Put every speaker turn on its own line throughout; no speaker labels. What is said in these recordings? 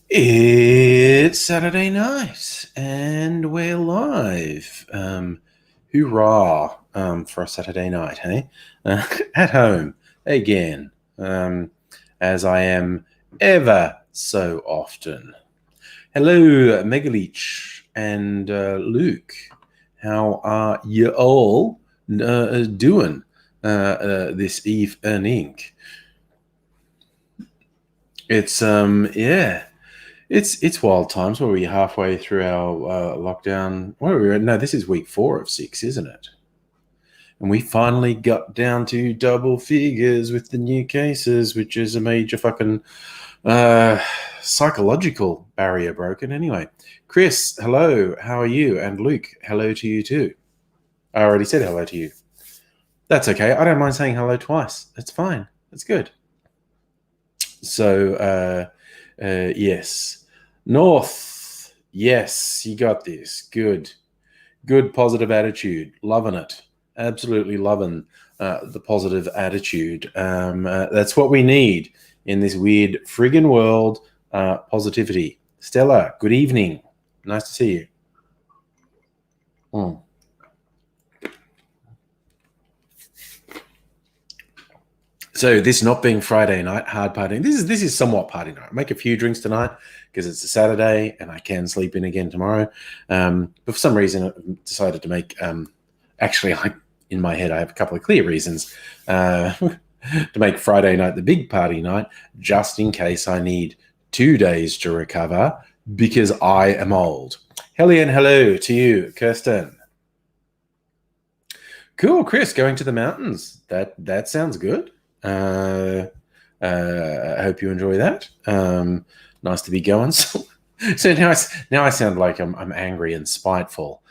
It's Saturday night and we're live. Hoorah for a Saturday night, hey? At home again, as I am ever so often. Hello, Megalich and Luke. How are you all doing this evening? It's yeah. It's wild times. Where we're halfway through our lockdown. What are we at? No, this is week 4 of 6, isn't it? And we finally got down to double figures with the new cases, which is a major fucking uh, psychological barrier broken. Anyway, Chris, hello. How are you? And Luke, hello to you too. I already said hello to you. That's okay. I don't mind saying hello twice. It's fine. It's good. So, yes. North. Yes, you got this. Good. Good positive attitude. Loving it. Absolutely loving the positive attitude. That's what we need in this weird friggin' world. Positivity. Stella, good evening. Nice to see you. Mm. So this not being Friday night, hard partying. This is somewhat party night. I make a few drinks tonight because it's a Saturday and I can sleep in again tomorrow. But for some reason, I decided to make. Actually, in my head, I have a couple of clear reasons to make Friday night the big party night, just in case I need 2 days to recover because I am old. Hellion, hello to you, Kirsten. Cool, Chris. Going to the mountains. That sounds good. I hope you enjoy that. Nice to be going. So now I sound like I'm angry and spiteful,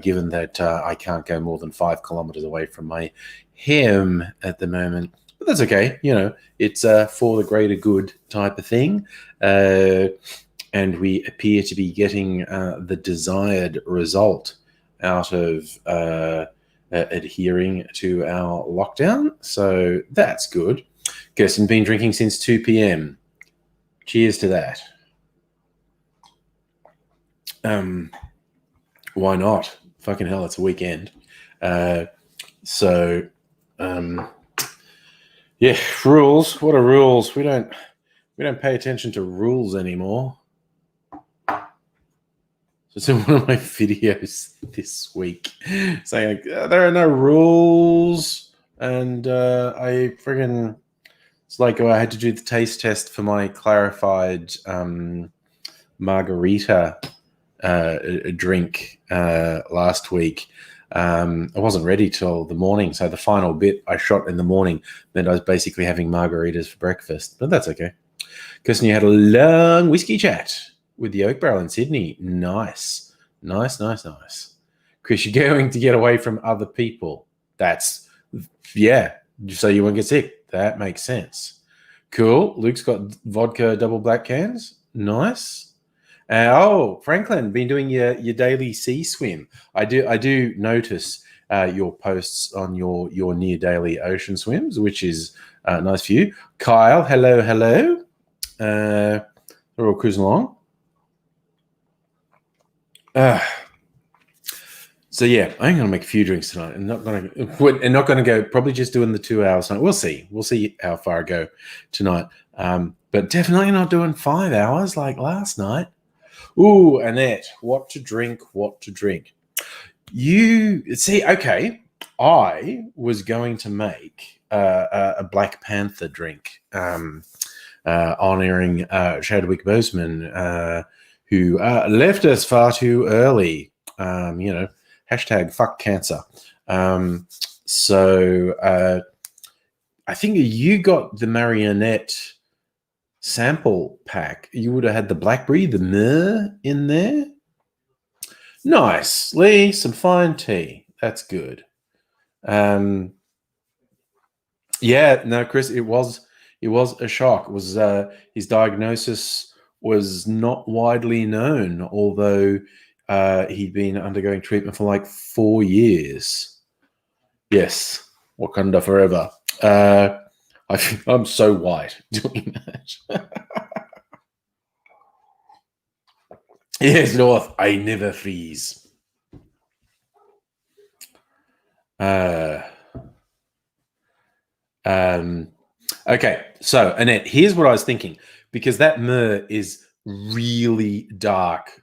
given that I can't go more than 5 kilometers away from my him at the moment. But that's okay. You know, it's for the greater good type of thing. And we appear to be getting the desired result out of adhering to our lockdown. So that's good. Kirsten, been drinking since 2 p.m. Cheers to that. Why not? Fucking hell, it's a weekend. So, yeah, rules. What are rules? We don't pay attention to rules anymore. So in one of my videos this week saying there are no rules, and I friggin' it's like I had to do the taste test for my clarified margarita drink last week. I wasn't ready till the morning, so the final bit I shot in the morning meant I was basically having margaritas for breakfast, but that's okay. Kirsten, you had a long whiskey chat with the Oak Barrel in Sydney. Nice. Chris, you're going to get away from other people. That's, yeah, so you won't get sick. That makes sense. Cool. Luke's got vodka double black cans. Nice. Franklin, been doing your daily sea swim. I do notice your posts on your near daily ocean swims, which is nice for you. Kyle, hello. We're all cruising along. So yeah, I'm going to make a few drinks tonight, and not going to go. Probably just doing the 2 hours tonight. We'll see how far I go tonight. But definitely not doing 5 hours like last night. Ooh, Annette, what to drink? You see, okay. I was going to make a Black Panther drink, honoring Chadwick Boseman, who left us far too early. Hashtag fuck cancer. So I think you got the marionette sample pack. You would have had the blackberry, the myrrh in there. Nice. Lee, some fine tea. That's good. Yeah, no, Chris, it was a shock. It was his diagnosis was not widely known, although he'd been undergoing treatment for like 4 years. Yes, Wakanda forever. I'm so white doing that. Yes, North. I never freeze. Uh, um, okay, so Annette, here's what I was thinking, because that myrrh is really dark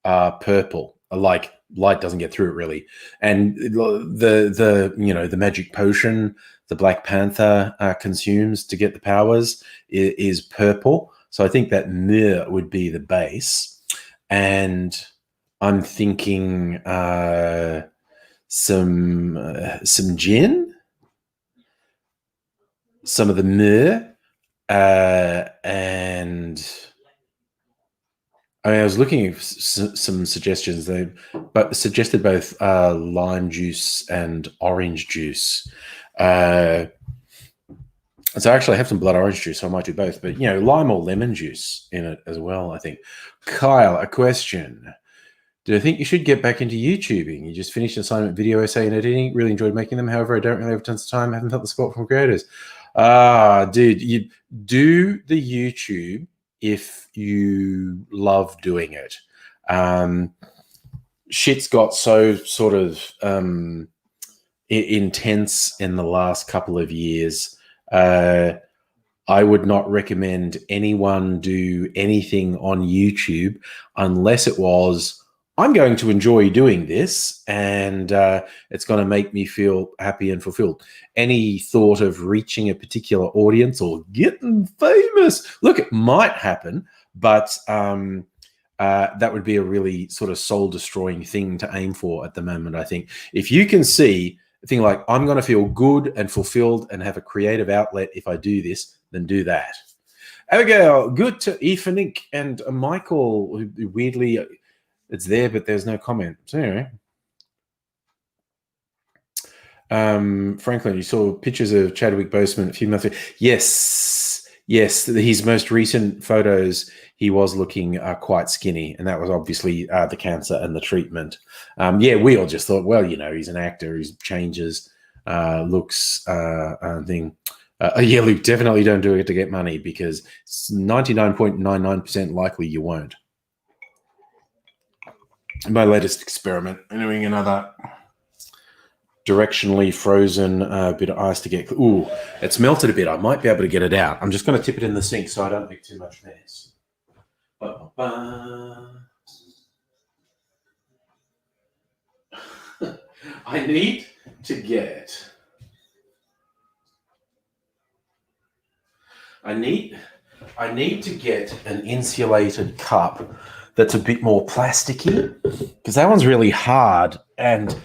purple, like light doesn't get through it really, and the magic potion the Black Panther consumes to get the powers is purple. So I think that myrrh would be the base, and I'm thinking some gin, some of the myrrh, and I was looking at some suggestions. They but suggested both lime juice and orange juice. Uh, so actually, I have some blood orange juice, so I might do both. But lime or lemon juice in it as well, I think. Kyle, a question. Do I think you should get back into YouTubing? You just finished an assignment video essay and editing. Really enjoyed making them. However, I don't really have tons of time. Haven't felt the support from creators. Dude, you do the YouTube if you love doing it. Shit's got so sort of intense in the last couple of years. I would not recommend anyone do anything on YouTube unless it was, I'm going to enjoy doing this and it's going to make me feel happy and fulfilled. Any thought of reaching a particular audience or getting famous, look, it might happen, but that would be a really sort of soul-destroying thing to aim for at the moment, I think. If you can see a thing like, I'm going to feel good and fulfilled and have a creative outlet if I do this, then do that. Abigail, good to Ethanink and Michael, who weirdly, it's there, but there's no comment. So anyway. Franklin, you saw pictures of Chadwick Boseman a few months ago. Yes. His most recent photos, he was looking quite skinny, and that was obviously the cancer and the treatment. We all just thought, well, he's an actor, he changes looks thing. Luke, definitely don't do it to get money, because it's 99.99% likely you won't. My latest experiment, doing another directionally frozen bit of ice to get. Ooh, it's melted a bit. I might be able to get it out. I'm just going to tip it in the sink so I don't make too much mess. I need to get. I need to get an insulated cup that's a bit more plasticky, because that one's really hard and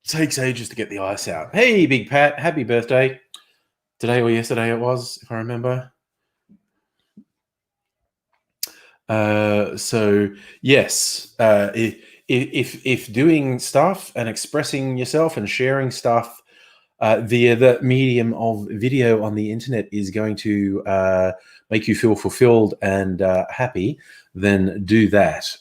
takes ages to get the ice out. Hey, Big Pat, happy birthday. Today or yesterday it was, if I remember. So yes, if doing stuff and expressing yourself and sharing stuff via the medium of video on the internet is going to make you feel fulfilled and happy, then do that.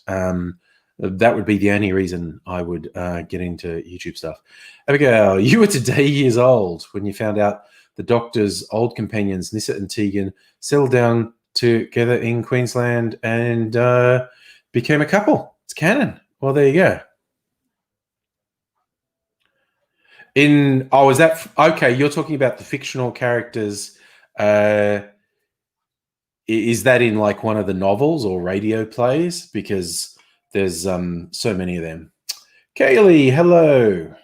That would be the only reason I would get into YouTube stuff. Abigail, you were today years old when you found out the Doctor's old companions, Nissa and Tegan, settled down together in Queensland and became a couple. It's canon. Well, there you go. Is that okay? You're talking about the fictional characters. Is that in like one of the novels or radio plays? Because there's so many of them. Kaylee, hello.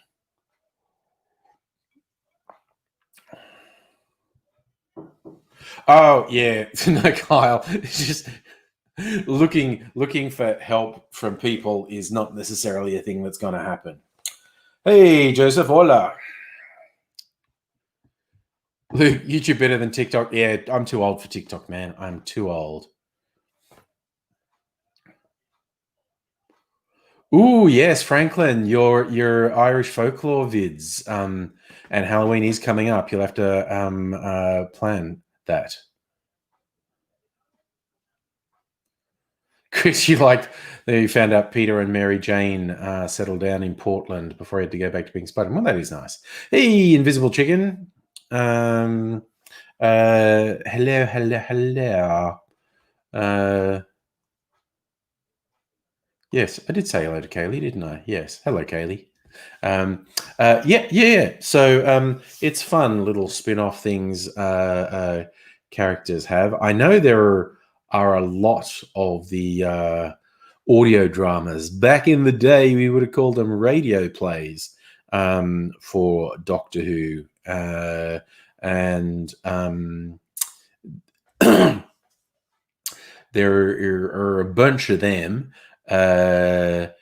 Oh yeah, no, Kyle. It's just looking for help from people is not necessarily a thing that's going to happen. Hey, Joseph, hola. Luke, YouTube better than TikTok? Yeah, I'm too old for TikTok, man. I'm too old. Ooh, yes, Franklin, your Irish folklore vids, and Halloween is coming up. You'll have to plan that. Chris, you found out Peter and Mary Jane settled down in Portland before he had to go back to being Spider-Man. Well, that is nice. Hey, Invisible Chicken. Hello. Yes, I did say hello to Kaylee, didn't I? Yes. Hello, Kaylee. Yeah. So it's fun little spin-off things characters have. I know there are a lot of the audio dramas. Back in the day, we would have called them radio plays for Doctor Who. And there are a bunch of them, and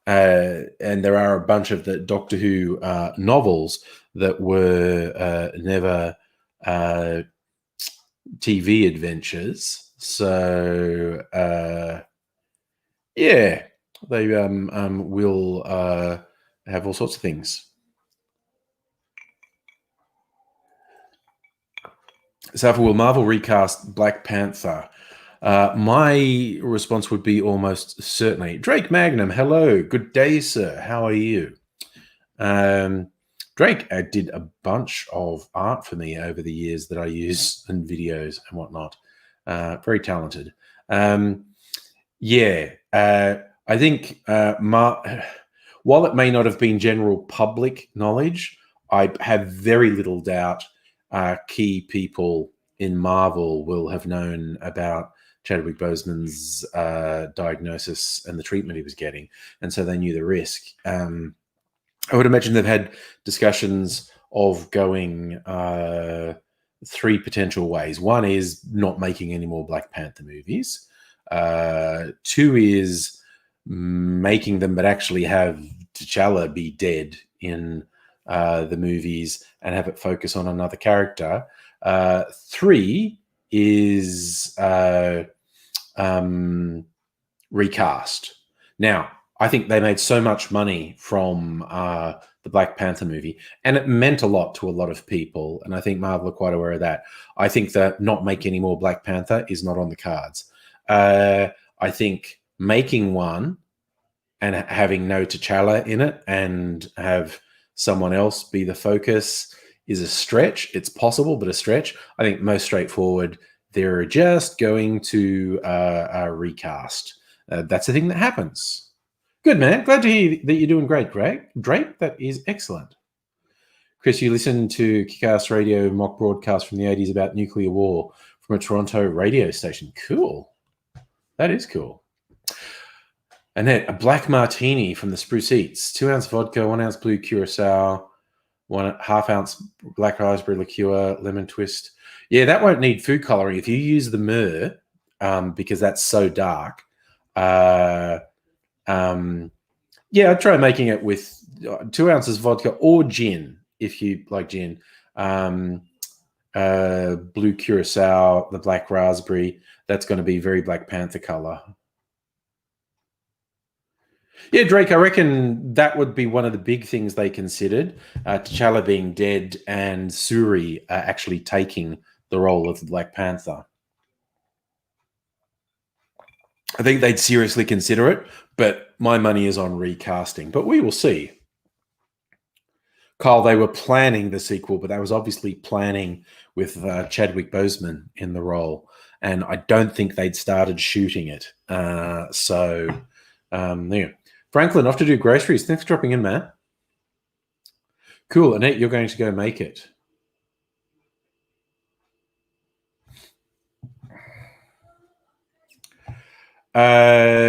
there are a bunch of the Doctor Who novels that were never TV adventures. So yeah, they will have all sorts of things. So, will Marvel recast Black Panther? My response would be almost certainly. Drake Magnum, hello. Good day, sir. How are you? Drake did a bunch of art for me over the years that I use in videos and whatnot. Very talented. Yeah, I think while it may not have been general public knowledge, I have very little doubt key people in Marvel will have known about Chadwick Boseman's diagnosis and the treatment he was getting, and so they knew the risk. I would imagine they've had discussions of going three potential ways. One is not making any more Black Panther movies. Two is making them, but actually have T'Challa be dead in the movies and have it focus on another character. Three is recast. Now, I think they made so much money from the Black Panther movie, and it meant a lot to a lot of people. And I think Marvel are quite aware of that. I think that not making any more Black Panther is not on the cards. I think making one and having no T'Challa in it and have someone else be the focus is a stretch. It's possible, but a stretch. I think most straightforward, they're just going to recast. That's the thing that happens. Good, man. Glad to hear that you're doing great, Greg. Drake, that is excellent. Chris, you listened to Kick-Ass Radio mock broadcast from the 80s about nuclear war from a Toronto radio station. Cool. That is cool. Annette, a black martini from the Spruce Eats. 2 ounce vodka, 1 ounce blue curacao, 1/2 ounce black raspberry liqueur, lemon twist. Yeah, that won't need food coloring. If you use the myrrh, because that's so dark, yeah, I'd try making it with 2 ounces vodka or gin, if you like gin. Blue curacao, the black raspberry. That's going to be very Black Panther color. Yeah, Drake, I reckon that would be one of the big things they considered. T'Challa being dead and Suri actually taking the role of the Black Panther. I think they'd seriously consider it, but my money is on recasting. But we will see. Kyle, they were planning the sequel, but they was obviously planning with Chadwick Boseman in the role. And I don't think they'd started shooting it. There. Franklin, off to do groceries. Thanks for dropping in, man. Cool. Annette, you're going to go make it. DT,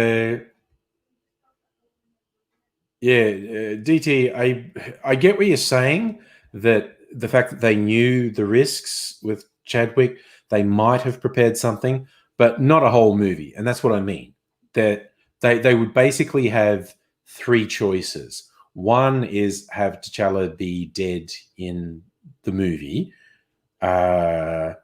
I get what you're saying, that the fact that they knew the risks with Chadwick, they might have prepared something, but not a whole movie. And that's what I mean. That they would basically have three choices. One is have T'Challa be dead in the movie, and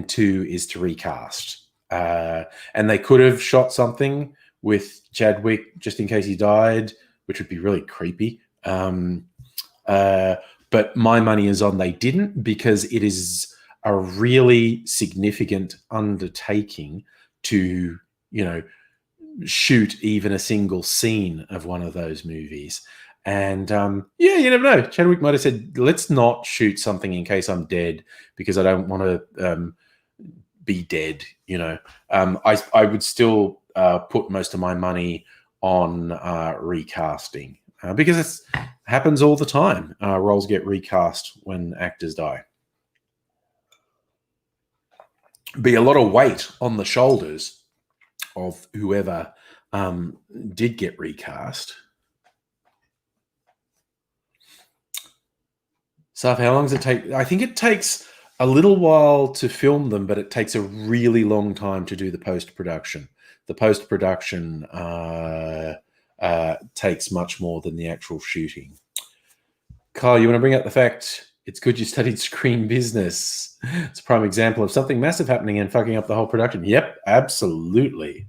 two is to recast. And they could have shot something with Chadwick just in case he died, which would be really creepy. But my money is on they didn't, because it is a really significant undertaking to, shoot even a single scene of one of those movies. And you never know. Chadwick might have said, let's not shoot something in case I'm dead, because I don't want to be dead. I would still put most of my money on recasting because it happens all the time. Roles get recast when actors die. Be a lot of weight on the shoulders of whoever did get recast. So how long does it take? I think it takes a little while to film them, but it takes a really long time to do the post-production. The post-production takes much more than the actual shooting. Kyle, you want to bring up the fact it's good you studied screen business. It's a prime example of something massive happening and fucking up the whole production. Yep, absolutely.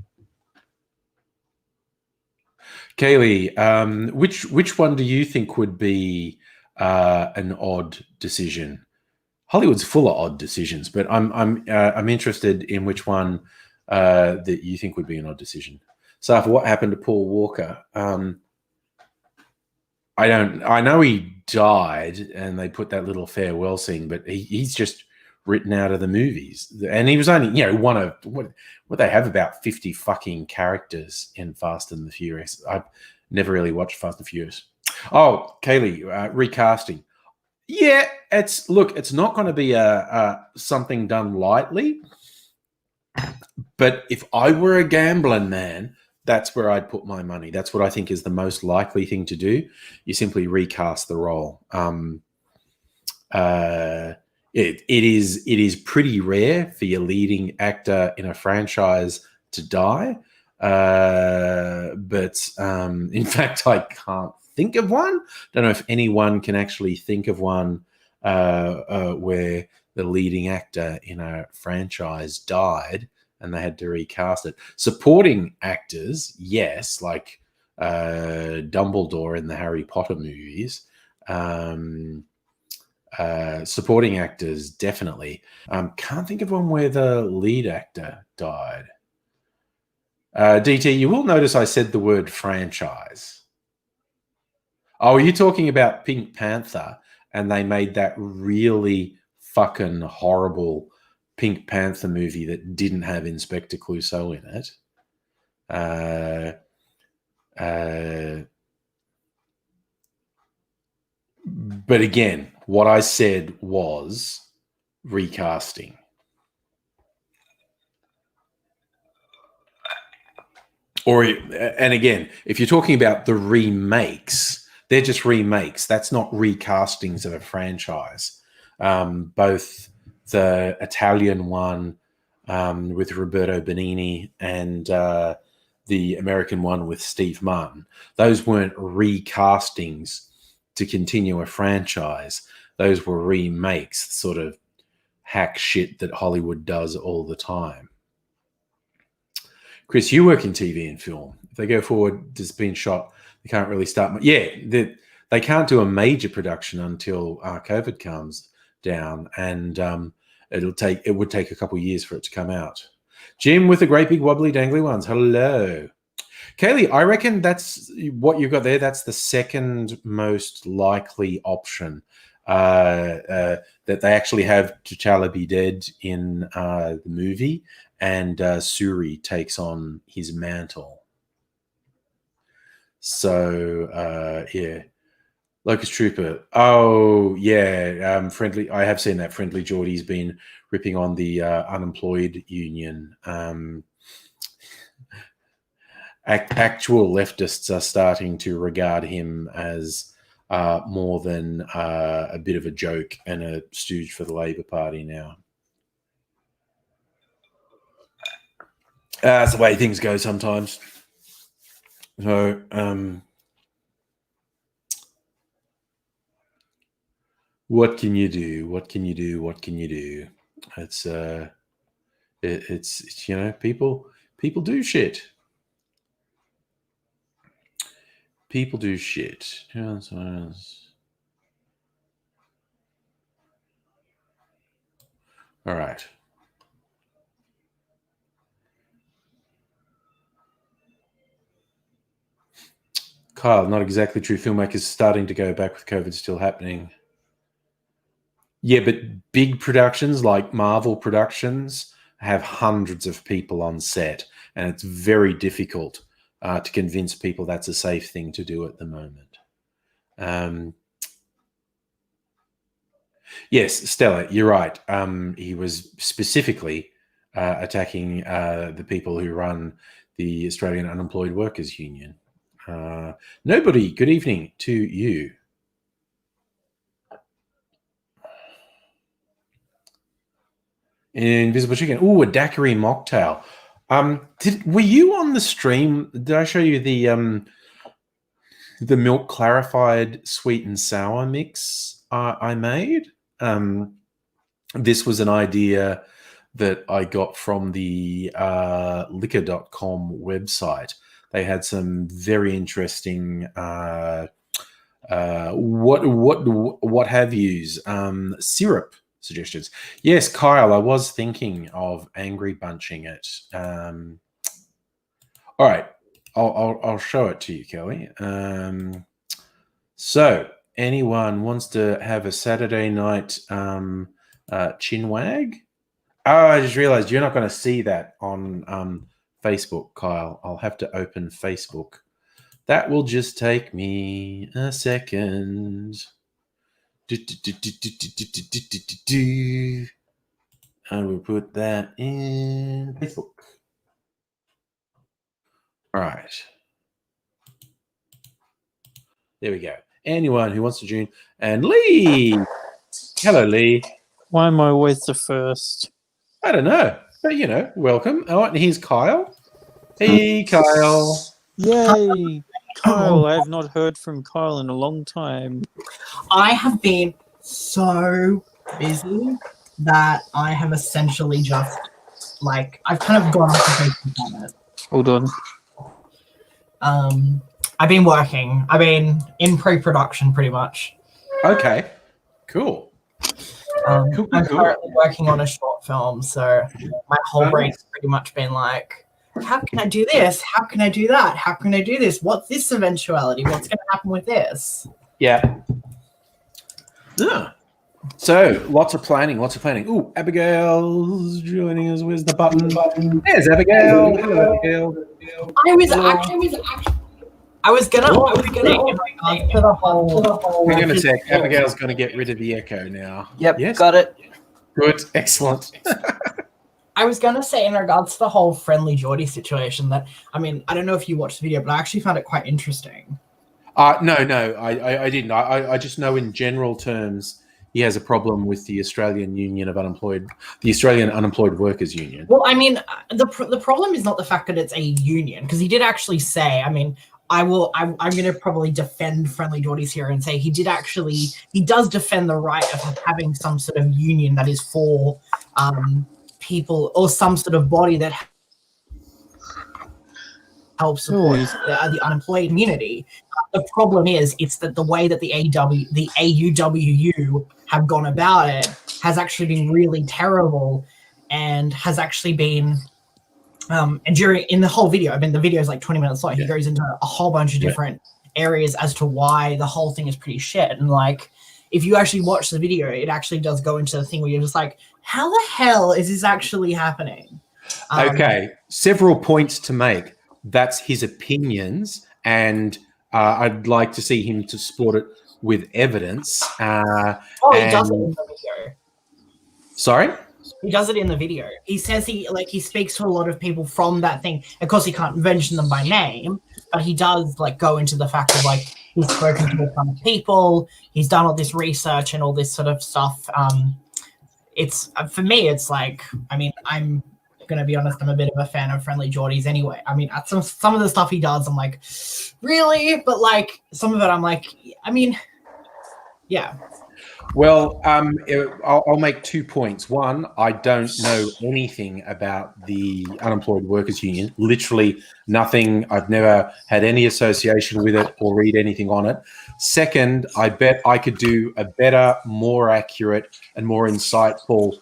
Kaylee, which one do you think would be an odd decision? Hollywood's full of odd decisions, but I'm interested in which one that you think would be an odd decision. So, after what happened to Paul Walker? I know he died, and they put that little farewell scene, but he's just written out of the movies, and he was only one of what they have about 50 fucking characters in Fast and the Furious. I've never really watched Fast and Furious. Oh, Kaylee, recasting. Yeah, it's not going to be a something done lightly, but if I were a gambling man, that's where I'd put my money. That's what I think is the most likely thing to do. You simply recast the role. It is pretty rare for your leading actor in a franchise to die, but in fact, I can't think of one. Don't know if anyone can actually think of one where the leading actor in a franchise died and they had to recast it. Supporting actors, yes, like Dumbledore in the Harry Potter movies. Supporting actors, definitely. Can't think of one where the lead actor died. DT, you will notice I said the word franchise. Oh, are you talking about Pink Panther? And they made that really fucking horrible Pink Panther movie that didn't have Inspector Clouseau in it. But again, what I said was recasting. And again, if you're talking about the remakes, they're just remakes. That's not recastings of a franchise. Both the Italian one with Roberto Benigni and the American one with Steve Martin, those weren't recastings to continue a franchise. Those were remakes, sort of hack shit that Hollywood does all the time. Chris, you work in TV and film. If they go forward, it's been shot, they can't really start. Yeah, they can't do a major production until COVID comes down, and it would take a couple of years for it to come out. Jim with the great big wobbly dangly ones. Hello. Kaylee, I reckon that's what you've got there. That's the second most likely option, that they actually have T'Challa be dead in the movie, and Suri takes on his mantle. So, yeah. Locust Trooper. Oh, yeah. Friendly. I have seen that. Friendly Geordie's been ripping on the unemployed union. Actual leftists are starting to regard him as more than a bit of a joke and a stooge for the Labor Party now. That's the way things go sometimes. So, what can you do? What can you do? What can you do? It's people do shit. People do shit. All right. Kyle, not exactly true. Filmmakers starting to go back with COVID still happening. Yeah, but big productions like Marvel productions have hundreds of people on set, and it's very difficult to convince people that's a safe thing to do at the moment. Yes, Stella, you're right. He was specifically attacking the people who run the Australian Unemployed Workers Union. Nobody, good evening to you. Invisible Chicken. Ooh, a daiquiri mocktail. Were you on the stream? Did I show you the milk clarified sweet and sour mix I made? This was an idea that I got from the liquor.com website. They had some very interesting what have yous syrup suggestions. Yes, Kyle, I was thinking of angry bunching it. All right, I'll show it to you, Kelly. So anyone wants to have a Saturday night chinwag? Oh, I just realized you're not going to see that on Facebook, Kyle. I'll have to open Facebook. That will just take me a second. I will put that in Facebook. All right. There we go. Anyone who wants to join. And Lee. Hello, Lee.
Why am I always the first?
I don't know. But, welcome. Oh, and here's Kyle. Hey, Kyle.
Yay! Kyle, I have not heard from Kyle in a long time.
I have been so busy that I have essentially just, I've kind of gone off the Facebook on it.
Hold on.
I've been working. I've been in pre-production pretty much.
Okay. Cool.
I'm currently working on a short film, so my whole brain's pretty much been like, how can I do this? How can I do that? How can I do this? What's this eventuality? What's going to happen with this?
Yeah. Yeah. So, lots of planning. Ooh, Abigail's joining us. Where's the button? There's Abigail. Hello, Abigail.
I was gonna to the whole.
Hang on a sec. Abigail's going to get rid of the echo now.
Yep,
yes?
got it.
Good, excellent.
I was going to say in regards to the whole Friendly Geordie situation that, I don't know if you watched the video, but I actually found it quite interesting.
No, I didn't. I just know in general terms he has a problem with the Australian Australian Unemployed Workers Union.
Well, the problem is not the fact that it's a union, because he did actually say, I'm going to probably defend Friendly Geordies here and say he does defend the right of having some sort of union that is for people, or some sort of body that helps support the unemployed community. The problem is, it's that the way that the AUWU have gone about it has actually been really terrible, and has actually been and in the whole video, the video is like 20 minutes long. He goes into a whole bunch of different areas as to why the whole thing is pretty shit. And if you actually watch the video, it actually does go into the thing where you're just like, how the hell is this actually happening?
Okay, several points to make. That's his opinions, and I'd like to see him to support it with evidence.
He does it in the video.
Sorry?
He does it in the video. He says he speaks to a lot of people from that thing. Of course, he can't mention them by name, but he does go into the fact of he's spoken to a ton of people. He's done all this research and all this sort of stuff. It's for me, it's I'm gonna be honest, I'm a bit of a fan of Friendly Geordies anyway. Some of the stuff he does, I'm like, really? But some of it, I'm like, yeah.
Well, I'll make 2 points. One, I don't know anything about the Unemployed Workers Union. Literally nothing. I've never had any association with it or read anything on it. Second, I bet I could do a better, more accurate, and more insightful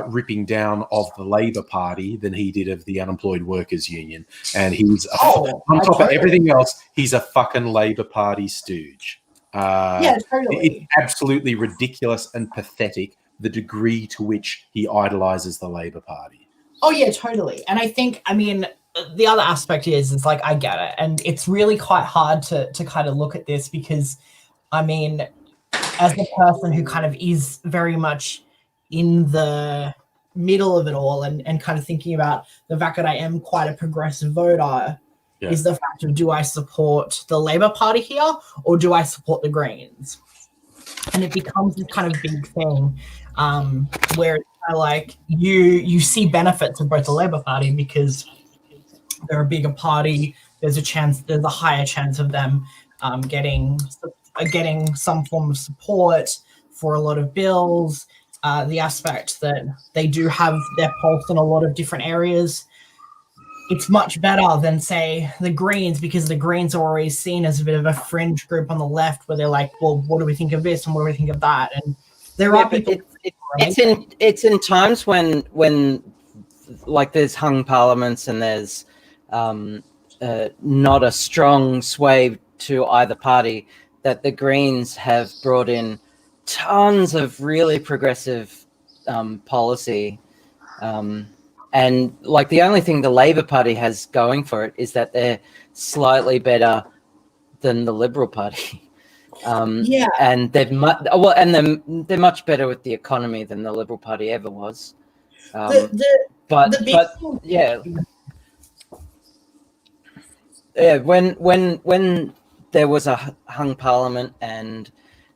ripping down of the Labor Party than he did of the Unemployed Workers Union. And he's, on top of everything else, he's a fucking Labor Party stooge.
Yeah, totally.
It's absolutely ridiculous and pathetic the degree to which he idolizes the Labour Party.
Oh yeah, totally. And I think, I mean, the other aspect is like, I get it, and it's really quite hard to kind of look at this because, I mean, as a person who kind of is very much in the middle of it all and kind of thinking about the fact that I am quite a progressive voter, is the fact of, do I support the Labour Party here or do I support the Greens? And it becomes this kind of big thing where it's kind of like you see benefits of both the Labour Party because they're a bigger party. There's a higher chance of them getting some form of support for a lot of bills. The aspect that they do have their pulse in a lot of different areas. It's much better than, say, the Greens, because the Greens are always seen as a bit of a fringe group on the left where they're like, well, what do we think of this and what do we think of that? And there are people...
It's in times when like there's hung parliaments and there's not a strong sway to either party, that the Greens have brought in tons of really progressive policy. And like the only thing the Labour Party has going for it is that they're slightly better than the Liberal Party. And they're much better with the economy than the Liberal Party ever was. When there was a hung parliament and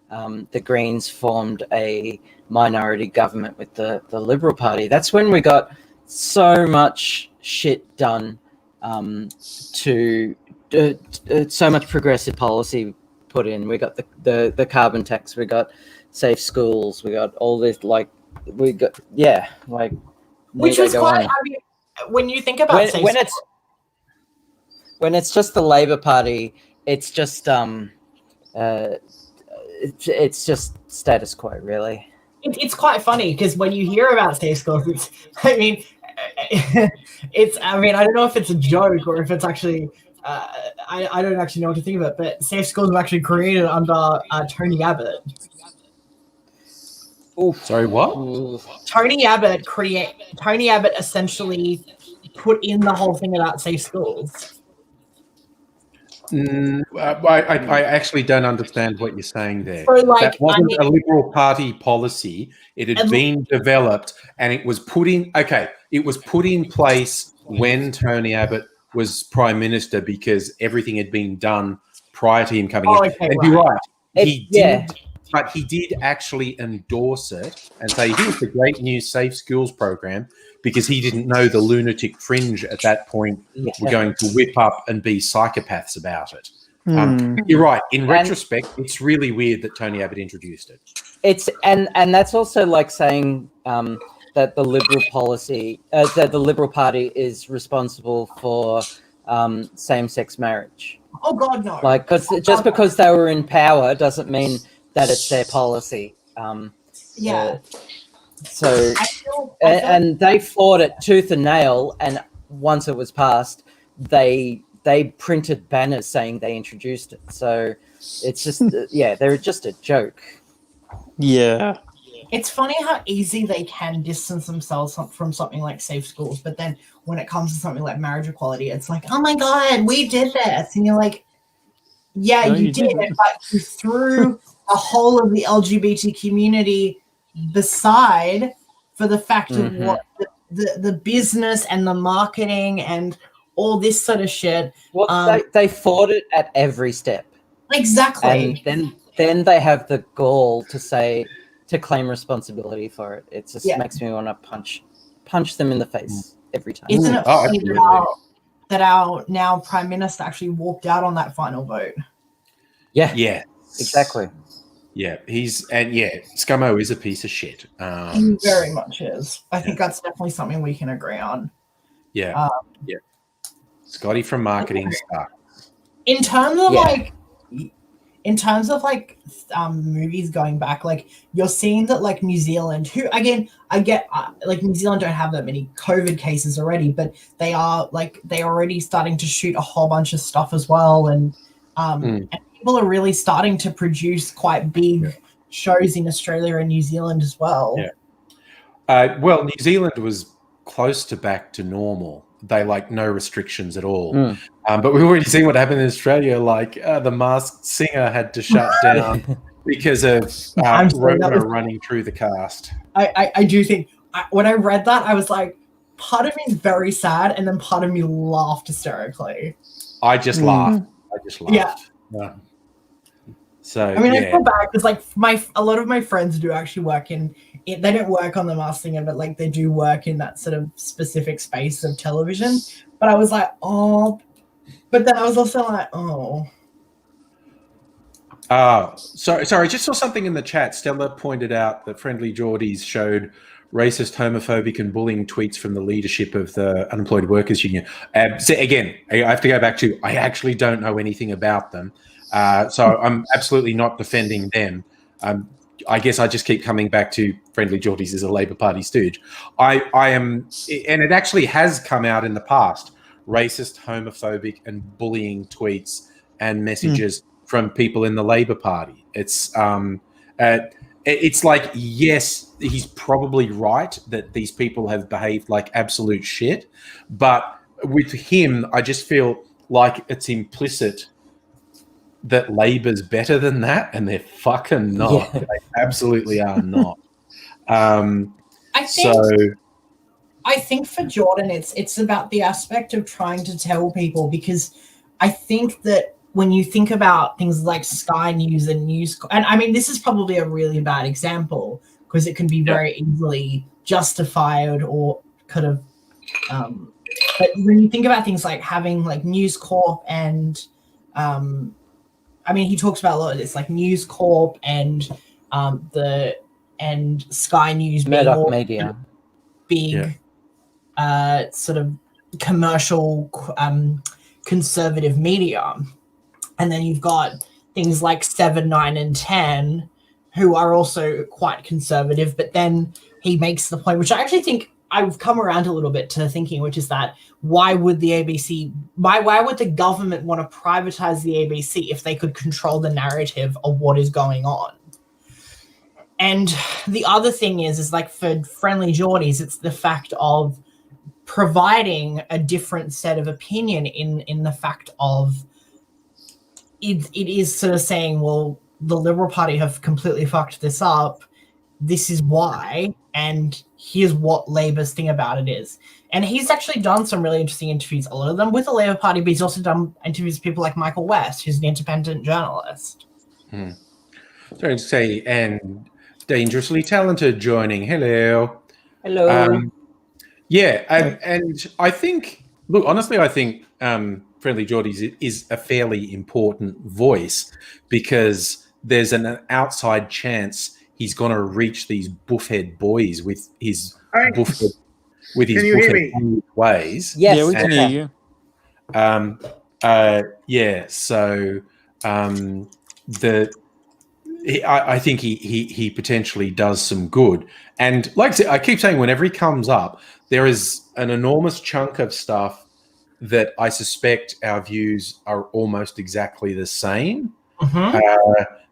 the Greens formed a minority government with the Liberal Party, that's when we got so much shit done, so much progressive policy put in. We got the carbon tax, we got safe schools, we got all this, which was quite. I mean,
when you think about
when it's just the Labour Party, it's just it's just status quo, really.
It's quite funny because when you hear about safe schools, I don't know if it's a joke or if it's actually, I don't actually know what to think of it, but safe schools were actually created under Tony Abbott.
Oof. Sorry, what?
Tony Abbott essentially put in the whole thing about safe schools.
I actually don't understand what you're saying there.
So,
that wasn't a Liberal Party policy. It had been developed and it was put in. Okay, it was put in place when Tony Abbott was Prime Minister because everything had been done prior to him coming in.
Okay,
and you're right. He did, but he did actually endorse it and say, here's the great new Safe Schools program, because he didn't know the lunatic fringe at that point were going to whip up and be psychopaths about it. You're right. In retrospect, it's really weird that Tony Abbott introduced it.
It's and that's also like saying that the Liberal policy, that the Liberal Party is responsible for same-sex marriage.
Oh God, no!
Like, because they were in power doesn't mean that it's their policy. So, and they fought it tooth and nail, and once it was passed, they printed banners saying they introduced it. So it's just, they're just a joke.
Yeah.
It's funny how easy they can distance themselves from something like safe schools, but then when it comes to something like marriage equality, it's like, oh my God, we did this. And you're like, yeah, no, you did it, but you threw the whole of the LGBT community beside for the fact of what the business and the marketing and all this sort of shit.
Well, they fought it at every step.
Exactly.
And then they have the gall to claim responsibility for it. It just makes me want to punch them in the face every time.
Isn't it funny that our now Prime Minister actually walked out on that final vote?
Yeah.
Yeah.
Exactly.
Yeah, Scummo is a piece of shit.
He very much is. I think that's definitely something we can agree on.
Yeah, Scotty from marketing stuff.
In terms of movies going back, like you're seeing that like New Zealand, who again I get like New Zealand don't have that many COVID cases already, but they're already starting to shoot a whole bunch of stuff as well, and people are really starting to produce quite big shows in Australia and New Zealand as well.
Yeah. Well, New Zealand was close to back to normal. They no restrictions at all. But we've already seen what happened in Australia. The Masked Singer had to shut down because of Rona running through the cast.
I do think when I read that, I was like, part of me is very sad, and then part of me laughed hysterically.
I just laughed.
Yeah.
So
I mean, I feel bad because a lot of my friends do actually work in. They don't work on the Masked Singer, but they do work in that sort of specific space of television. But I was like, oh. But then I was also like, oh.
Sorry, I just saw something in the chat. Stella pointed out that Friendly Geordies showed racist, homophobic, and bullying tweets from the leadership of the Unemployed Workers Union. So again, I have to go back to, I actually don't know anything about them. So I'm absolutely not defending them. I guess I just keep coming back to Friendly Geordies as a Labor Party stooge. I am, and it actually has come out in the past, racist, homophobic, and bullying tweets and messages from people in the Labor Party. It's yes, he's probably right that these people have behaved like absolute shit, but with him, I just feel like it's implicit that Labor's better than that, and they're fucking not. Yeah. They absolutely are not.
I think for Jordan, it's about the aspect of trying to tell people, because I think that when you think about things like Sky News and News, and I mean, this is probably a really bad example because it can be very easily justified or could have. But when you think about things like having News Corp and, I mean, he talks about a lot of this, News Corp and Sky News,
Murdoch Media,
big sort of commercial conservative media. And then you've got things like 7, 9, and 10, who are also quite conservative. But then he makes the point, which I actually think I've come around a little bit to thinking, which is that why would the ABC, why would the government want to privatize the ABC if they could control the narrative of what is going on? And the other thing is for Friendly Geordies, it's the fact of providing a different set of opinion in the fact of it is sort of saying, well, the Liberal Party have completely fucked this up. This is why, and here's what Labor's thing about it is. And he's actually done some really interesting interviews, a lot of them with the Labor Party, but he's also done interviews with people like Michael West, who's an independent journalist.
Sorry to say, and dangerously talented joining. Hello.
Hello.
And I think, look, honestly, I think Friendly Geordies is a fairly important voice, because there's an outside chance he's going to reach these buffhead boys with his buffhead ways.
Yes.
Yeah, we can hear you.
So I think he potentially does some good. And like I said, I keep saying, whenever he comes up, there is an enormous chunk of stuff that I suspect our views are almost exactly the same.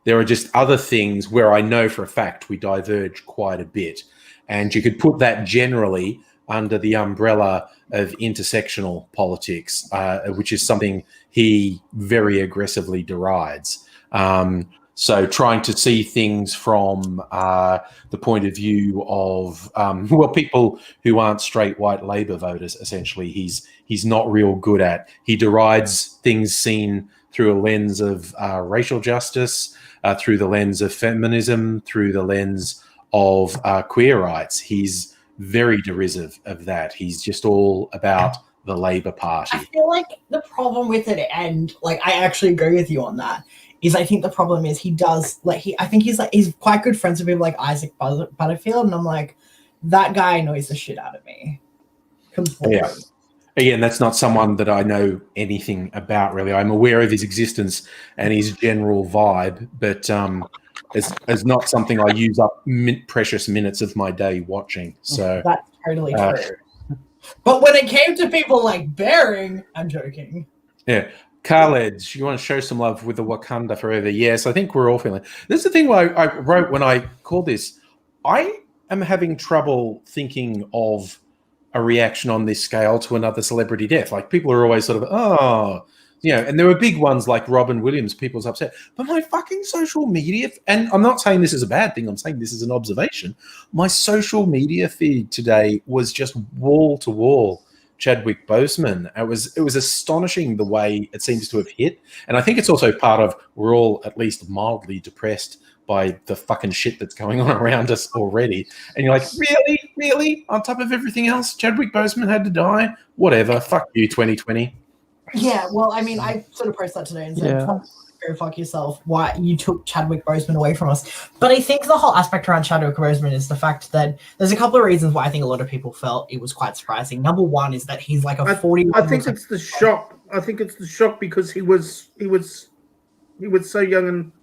There are just other things where I know for a fact we diverge quite a bit. And you could put that generally under the umbrella of intersectional politics, which is something he very aggressively derides. So trying to see things from the point of view of, people who aren't straight white Labor voters, essentially, he's not real good at. He derides things seen through a lens of racial justice, through the lens of feminism, through the lens of queer rights. He's very derisive of that. He's just all about the Labor Party.
I feel like the problem with it, and I actually agree with you on that, is I think the problem is he does I think he's quite good friends with people like Isaac Butterfield, and I'm like, that guy annoys the shit out of me completely.
Yeah. Again, that's not someone that I know anything about, really. I'm aware of his existence and his general vibe, but it's not something I use up precious minutes of my day watching. So
that's totally true. But when it came to people like Bering, I'm joking.
Yeah. Khaled, you want to show some love with the Wakanda forever? Yes, I think we're all feeling. This is the thing I wrote when I called this. I am having trouble thinking of a reaction on this scale to another celebrity death. Like people are always sort of, oh, and there were big ones like Robin Williams, people's upset. But my fucking social media, and I'm not saying this is a bad thing, I'm saying this is an observation. My social media feed today was just wall to wall Chadwick Boseman. It was astonishing the way it seems to have hit. And I think it's also part of we're all at least mildly depressed by the fucking shit that's going on around us already. And you're like, really? On top of everything else, Chadwick Boseman had to die? Whatever. Fuck you, 2020.
Yeah, well, I mean, I sort of posted that today and said, go fuck yourself. Why you took Chadwick Boseman away from us? But I think the whole aspect around Chadwick Boseman is the fact that there's a couple of reasons why I think a lot of people felt it was quite surprising. Number one is that he's like a 40.
I think it's the shock. I think it's the shock because he was so young and.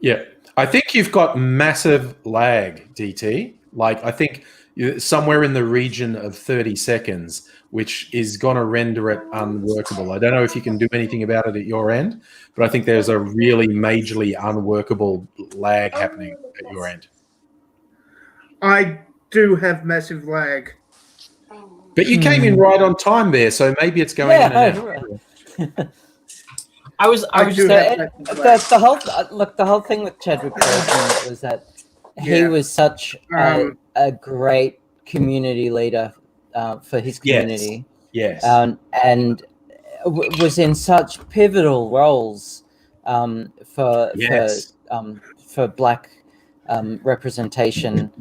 Yeah, I think you've got massive lag, DT. Like I think somewhere in the region of 30 seconds, which is going to render it unworkable. I don't know if you can do anything about it at your end, but I think there's a really majorly unworkable lag happening at your end.
I do have massive lag.
But you came in right on time there, so maybe it's going in and out.
I was just
the whole thing with Chadwick Boseman was that he was such a great community leader for his community.
Yes.
And was in such pivotal roles for Black representation,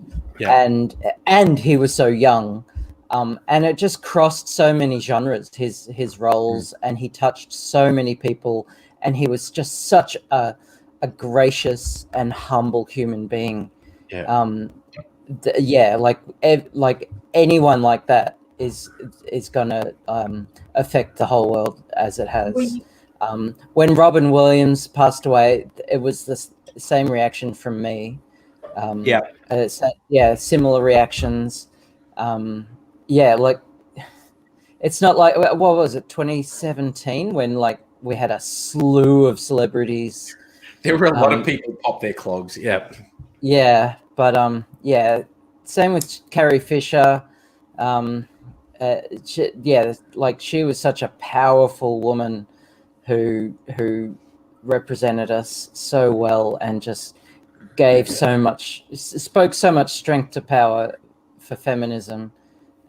and he was so young. And it just crossed so many genres, his roles, and he touched so many people, and he was just such a gracious and humble human being. Like anyone like that is gonna affect the whole world as it has. When Robin Williams passed away, it was the same reaction from me. Similar reactions. Like it's not like what was it 2017 when like we had a slew of celebrities.
There were a lot of people pop their clogs.
But same with Carrie Fisher. She was such a powerful woman who represented us so well and just spoke so much strength to power for feminism.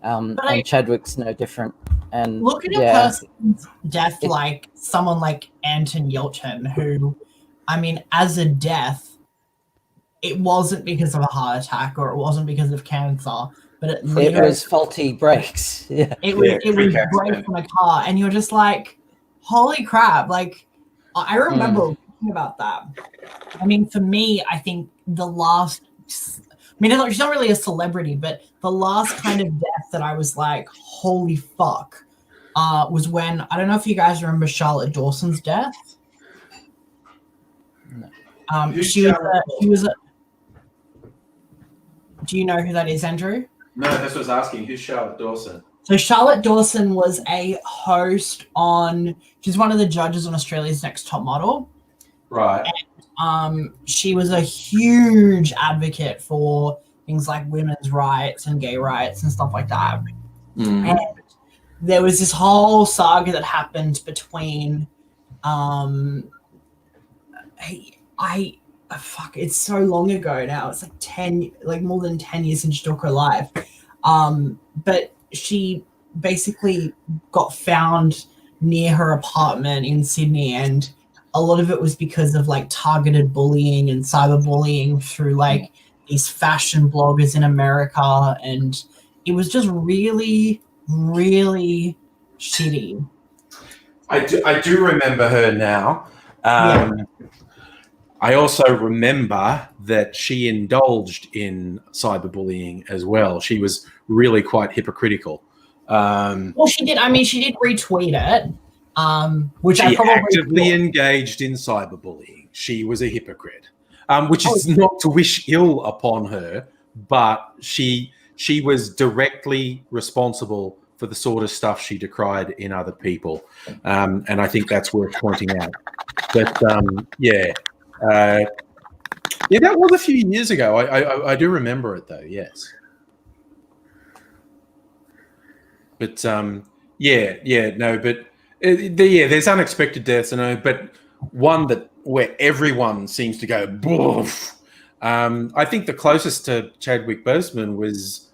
And Chadwick's no different. And
look at a person's death like someone like Anton Yelchin, who, I mean, as a death, it wasn't because of a heart attack or it wasn't because of cancer, but it
was faulty brakes.
It was brakes from a car, and you're just like, holy crap! Like, I remember thinking about that. I mean, for me, I think the last. I mean, she's not really a celebrity, but the last kind of death that I was like, holy fuck, was when, I don't know if you guys remember Charlotte Dawson's death. No. She was a, do you know who that is, Andrew?
No, that's what I was asking. Who's Charlotte Dawson?
So Charlotte Dawson was a host she's one of the judges on Australia's Next Top Model.
Right.
And, she was a huge advocate for things like women's rights and gay rights and stuff like that. And there was this whole saga that happened between it's so long ago now. It's like more than 10 years since she took her life. But she basically got found near her apartment in Sydney, and a lot of it was because of like targeted bullying and cyberbullying through like these fashion bloggers in America, and it was just really, really shitty.
I do remember her now. I also remember that she indulged in cyberbullying as well. She was really quite hypocritical.
Well, she did. I mean, she did retweet it. Which
she
I probably
actively engaged in cyberbullying. She was a hypocrite, which is not to wish ill upon her, but she was directly responsible for the sort of stuff she decried in other people. And I think that's worth pointing out. But yeah, that was a few years ago. I do remember it though. Yes. But there's unexpected deaths, but one where everyone seems to go boof. I think the closest to Chadwick Boseman was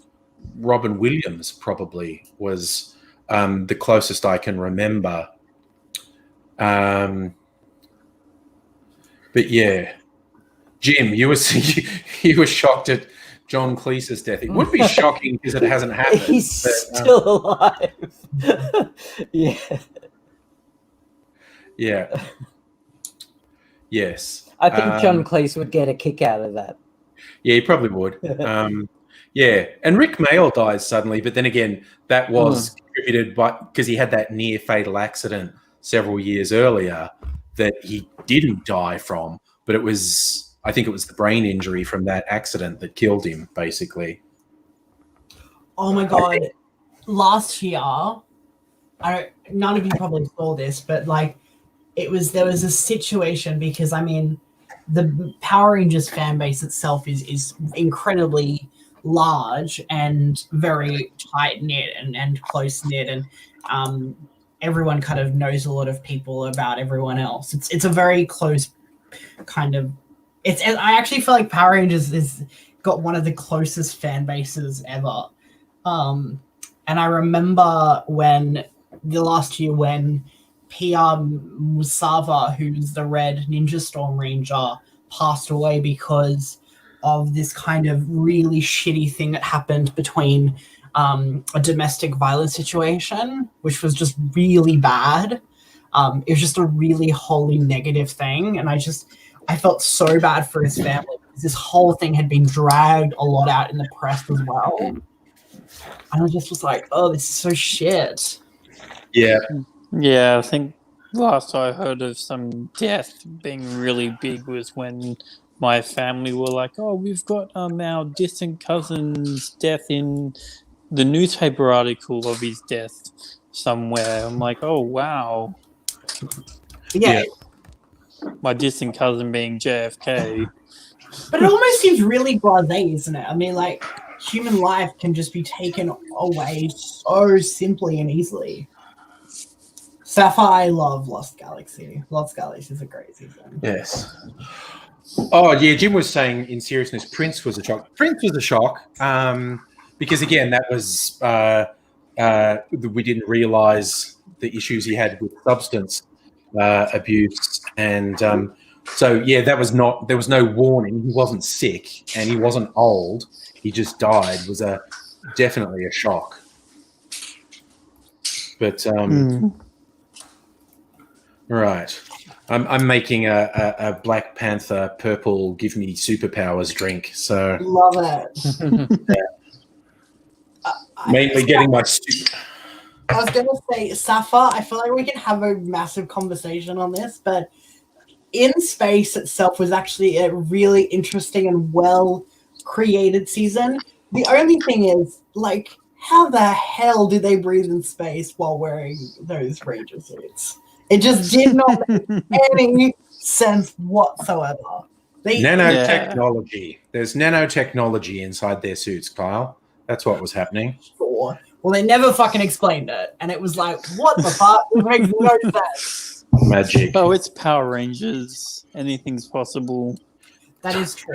Robin Williams. Probably was the closest I can remember. But yeah, Jim, you were shocked at John Cleese's death. It would be shocking because it hasn't happened.
He's still alive. Yeah.
Yeah. Yes.
I think John Cleese would get a kick out of that.
Yeah, he probably would. Yeah. And Rick Mayall dies suddenly, but then again, that was contributed because he had that near fatal accident several years earlier that he didn't die from, but I think it was the brain injury from that accident that killed him, basically.
Oh my God. Last year, none of you probably saw this, but like there was a situation because I mean the Power Rangers fan base itself is incredibly large and very tight knit and close knit, and everyone kind of knows a lot of people about everyone else. It's a very close kind of. I actually feel like Power Rangers is got one of the closest fan bases ever. And I remember when the last year when PR Musava, who's the Red Ninja Storm Ranger, passed away because of this kind of really shitty thing that happened between a domestic violence situation, which was just really bad. It was just a really wholly negative thing. And I felt so bad for his family because this whole thing had been dragged a lot out in the press as well. And I just was like, oh, this is so shit.
Yeah.
Yeah, I think last I heard of some death being really big was when my family were like, oh, we've got our distant cousin's death in the newspaper article of his death somewhere. I'm like, oh, wow.
Yeah.
My distant cousin being JFK.
But it almost seems really blasé, isn't it? I mean, like, human life can just be taken away so simply and easily. Sapphire, I love Lost Galaxy. Lost Galaxy is a great season.
Yes. Oh, yeah, Jim was saying, in seriousness, Prince was a shock. Prince was a shock because, again, that was we didn't realise the issues he had with substance abuse, and so yeah, there was no warning. He wasn't sick and he wasn't old. He just died. It was definitely a shock. But right, I'm making a Black Panther purple give me superpowers drink. So
love it.
Mainly getting my.
I was going to say, Safa, I feel like we can have a massive conversation on this, but In Space itself was actually a really interesting and well-created season. The only thing is, like, how the hell do they breathe in space while wearing those Ranger suits? It just did not make any sense whatsoever.
Nanotechnology. There's nanotechnology inside their suits, Kyle. That's what was happening.
Sure. Well, they never fucking explained it, and it was like, what the fuck? It makes no sense.
Magic.
Oh, it's Power Rangers. Anything's possible.
That is true.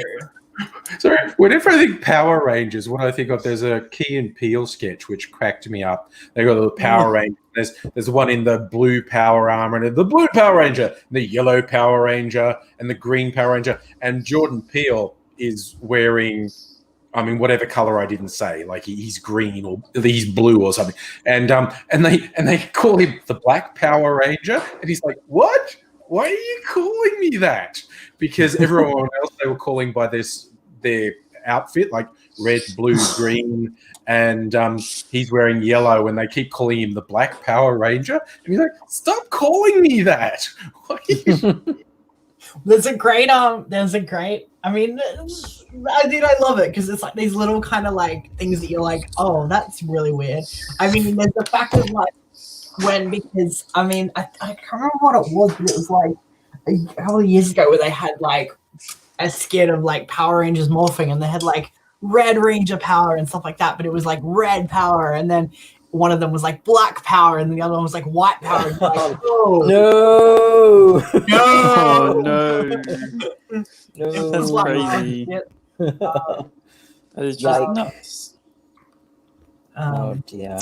Sorry, whenever I think Power Rangers, what I think of, there's a Key and Peele sketch which cracked me up. They got the Power Rangers. There's one in the blue Power Armor, and the blue Power Ranger, the yellow Power Ranger, and the green Power Ranger. And Jordan Peele is wearing, I mean, whatever color I didn't say, like he's green or he's blue or something. And they call him the Black Power Ranger, and he's like, what? Why are you calling me that? Because everyone else they were calling by their outfit, like red, blue, green, and he's wearing yellow, and they keep calling him the Black Power Ranger. And he's like, stop calling me that.
There's a great I mean, I love it because it's like these little kind of like things that you're like, oh, that's really weird. I mean, there's the fact of like because I mean, I can't remember what it was, but it was like a couple of years ago where they had like a skit of like Power Rangers morphing and they had like Red Ranger power and stuff like that, but it was like red power, and then one of them was like black power and the other one was like white power. And like,
No.
Oh no,
No.
that's
like,
crazy. That is just
Like-
nuts.
Oh dear.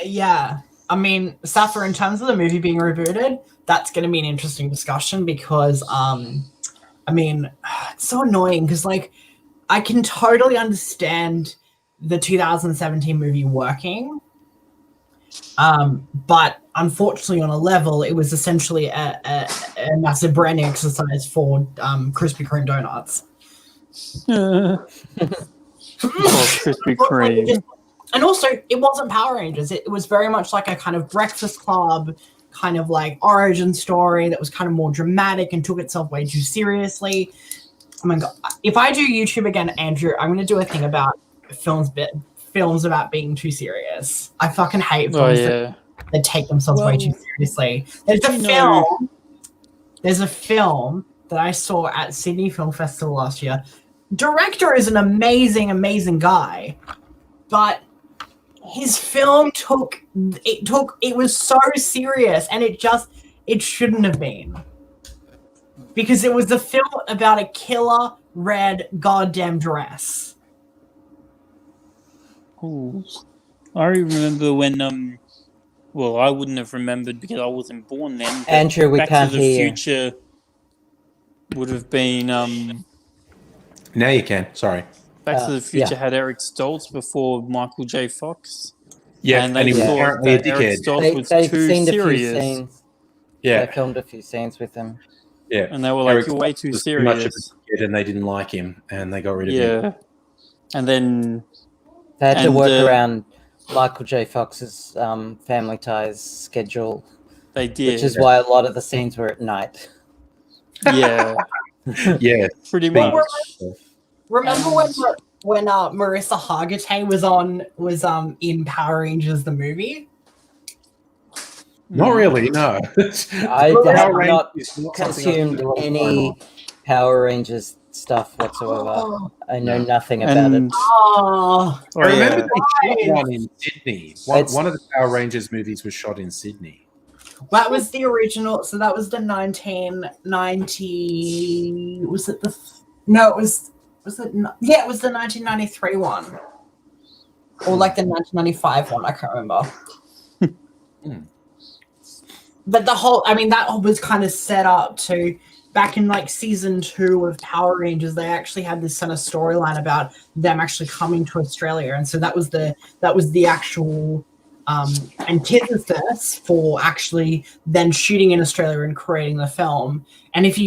Yeah, I mean, Safa, in terms of the movie being rebooted, that's going to be an interesting discussion because, I mean, it's so annoying because, like, I can totally understand the 2017 movie working, but unfortunately, on a level, it was essentially a massive branding exercise for Krispy Kreme donuts.
Oh, Krispy Kreme.
And also, it wasn't Power Rangers. It was very much like a kind of Breakfast Club, kind of like origin story that was kind of more dramatic and took itself way too seriously. Oh my god! If I do YouTube again, Andrew, I'm going to do a thing about films about being too serious. I fucking hate films that take themselves way too seriously. There's a film that I saw at Sydney Film Festival last year. Director is an amazing, amazing guy, but his film it was so serious, and it shouldn't have been, because it was a film about a killer red goddamn dress.
Ooh. I remember when well, I wouldn't have remembered because I wasn't born then. but
Andrew, we
Back
can't
to the
hear you.
Future would have been
Now you can. Sorry.
Back to the Future
yeah.
had Eric Stoltz before Michael J. Fox.
Yeah,
and
and
they
he was
thought
apparently a
that Eric
dickhead.
Stoltz was
They've
too
seen a few
serious.
scenes.
Yeah,
They filmed a few scenes with him.
yeah.
And they were like,
Eric
you're way
Stoltz
too
was too much of a
serious.
dickhead and they didn't like him, and they got rid of him.
Yeah. And then
They had to
And,
work around Michael J. Fox's Family Ties schedule,
they did.
which is why a lot of the scenes were at night.
Yeah,
Yeah,
pretty
But-
much.
Remember when Marissa Hargitay was in Power Rangers the movie?
not really. No,
I
Well,
have
Power
not
Rangers is not something I
consumed
do all the time.
any Power Rangers stuff whatsoever.
Oh,
I know
No.
nothing about
And
it.
oh,
oh,
I remember
yeah.
they shot one in Sydney.
It's-
One of the Power Rangers movies was shot in Sydney.
that was the original. So that was the 1990. Was it the? No, it was. Was it? Yeah, it was the 1993 one, or like the 1995 one. I can't remember. But the whole, I mean, that was kind of set up to back in like season 2 of Power Rangers. They actually had this kind of storyline about them actually coming to Australia, and so that was the actual antithesis for actually then shooting in Australia and creating the film. And if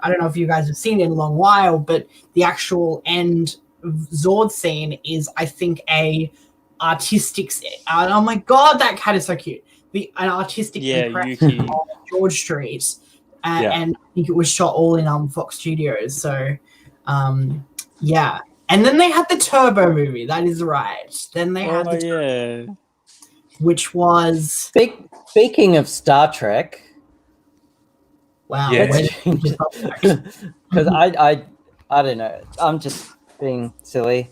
I don't know if you guys have seen it in a long while, but the actual end Zord scene is, I think, a artistic. Oh my god, that cat is so cute. An artistic impression
Yuki.
of George Street,
Yeah.
and I think it was shot all in Fox Studios. So, yeah. And then they had the Turbo movie. That is right. Then they had
Oh,
the
yeah.
which was
Speaking of Star Trek,
wow.
Yeah.
because I don't know, I'm just being silly.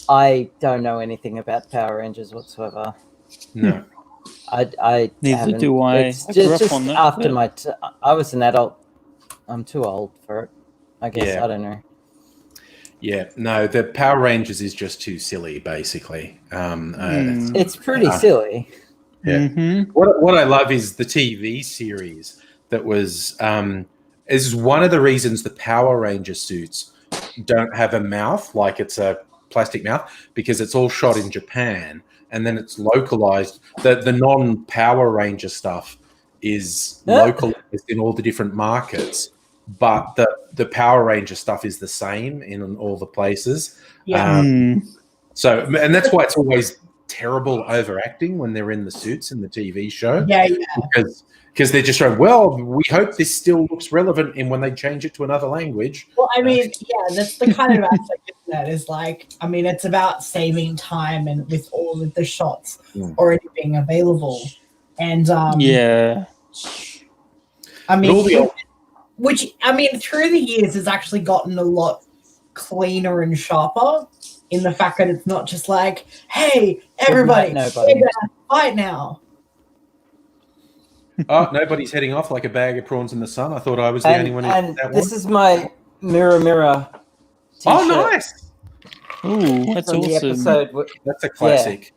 I don't know anything about Power Rangers whatsoever.
No.
I
Neither
haven't.
do I.
It's
I grew up
just
on that,
after
but-
I was an adult. I'm too old for it, I guess.
Yeah.
I don't know.
Yeah, no, the Power Rangers is just too silly, basically.
It's pretty silly.
Yeah.
Mm-hmm.
What I love is the TV series that was is one of the reasons the Power Ranger suits don't have a mouth, like it's a plastic mouth, because it's all shot in Japan and then it's localized. The non-Power Ranger stuff is localized in all the different markets, but the Power Ranger stuff is the same in all the places.
Yeah.
So, and that's why it's always terrible overacting when they're in the suits in the TV show.
Yeah.
Because they're just like, well, we hope this still looks relevant in when they change it to another language.
Well, I mean, yeah, that's the kind of aspect that is like, I mean, it's about saving time and with all of the shots already being available. And
Yeah.
I mean,
But
which I mean, through the years, has actually gotten a lot cleaner and sharper in the fact that it's not just like, hey, everybody, we're gonna fight now.
Oh, nobody's heading off like a bag of prawns in the sun. I thought I was the only one who did that
this
one.
is my mirror t-shirt.
Oh, nice.
Ooh, that's
from the
awesome.
episode.
That's a classic.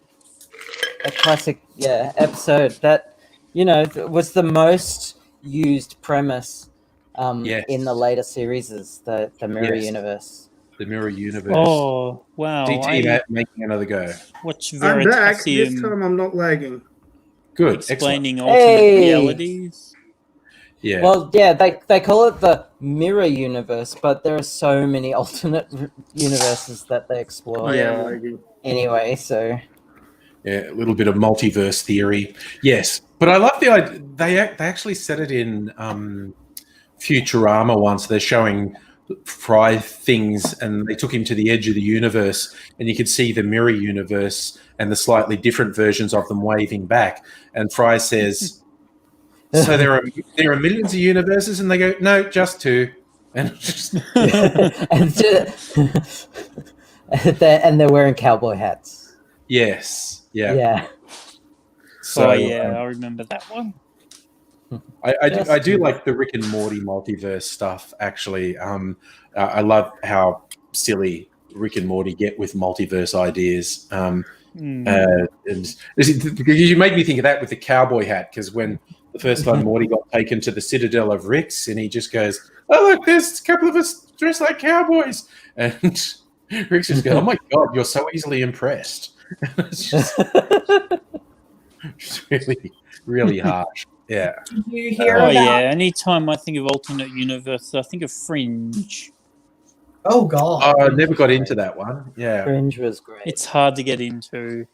A classic, episode that, was the most used premise in the later series, is the Mirror Universe.
The Mirror Universe.
Oh, wow.
DT making another go.
Watch
I'm back. This
Veritasium
time I'm not lagging.
Good.
explaining
Excellent.
alternate realities.
Yeah.
Well, yeah, they call it the Mirror Universe, but there are so many alternate universes that they explore.
I am
Yeah.
lagging.
Anyway, so
Yeah, a little bit of multiverse theory. Yes, but I love the idea. They actually said it in Futurama once. They're showing Fry things, and they took him to the edge of the universe, and you could see the mirror universe and the slightly different versions of them waving back. And Fry says, "So there are millions of universes," and they go, "No, just two." And just
and they're wearing cowboy hats.
yes, yeah.
Yeah.
So
I remember that one.
I do like the Rick and Morty multiverse stuff. Actually, I love how silly Rick and Morty get with multiverse ideas. And you made me think of that with the cowboy hat, because when the first time Morty got taken to the Citadel of Rick's, and he just goes, "Oh look, there's a couple of us dressed like cowboys," and Rick's just goes, "Oh my god, you're so easily impressed." It's just really, really harsh. Yeah.
Did you hear
Oh
about?
yeah. Anytime I think of alternate universe, I think of Fringe.
Oh god.
I never got into that one. Yeah.
Fringe was great.
It's hard to get into.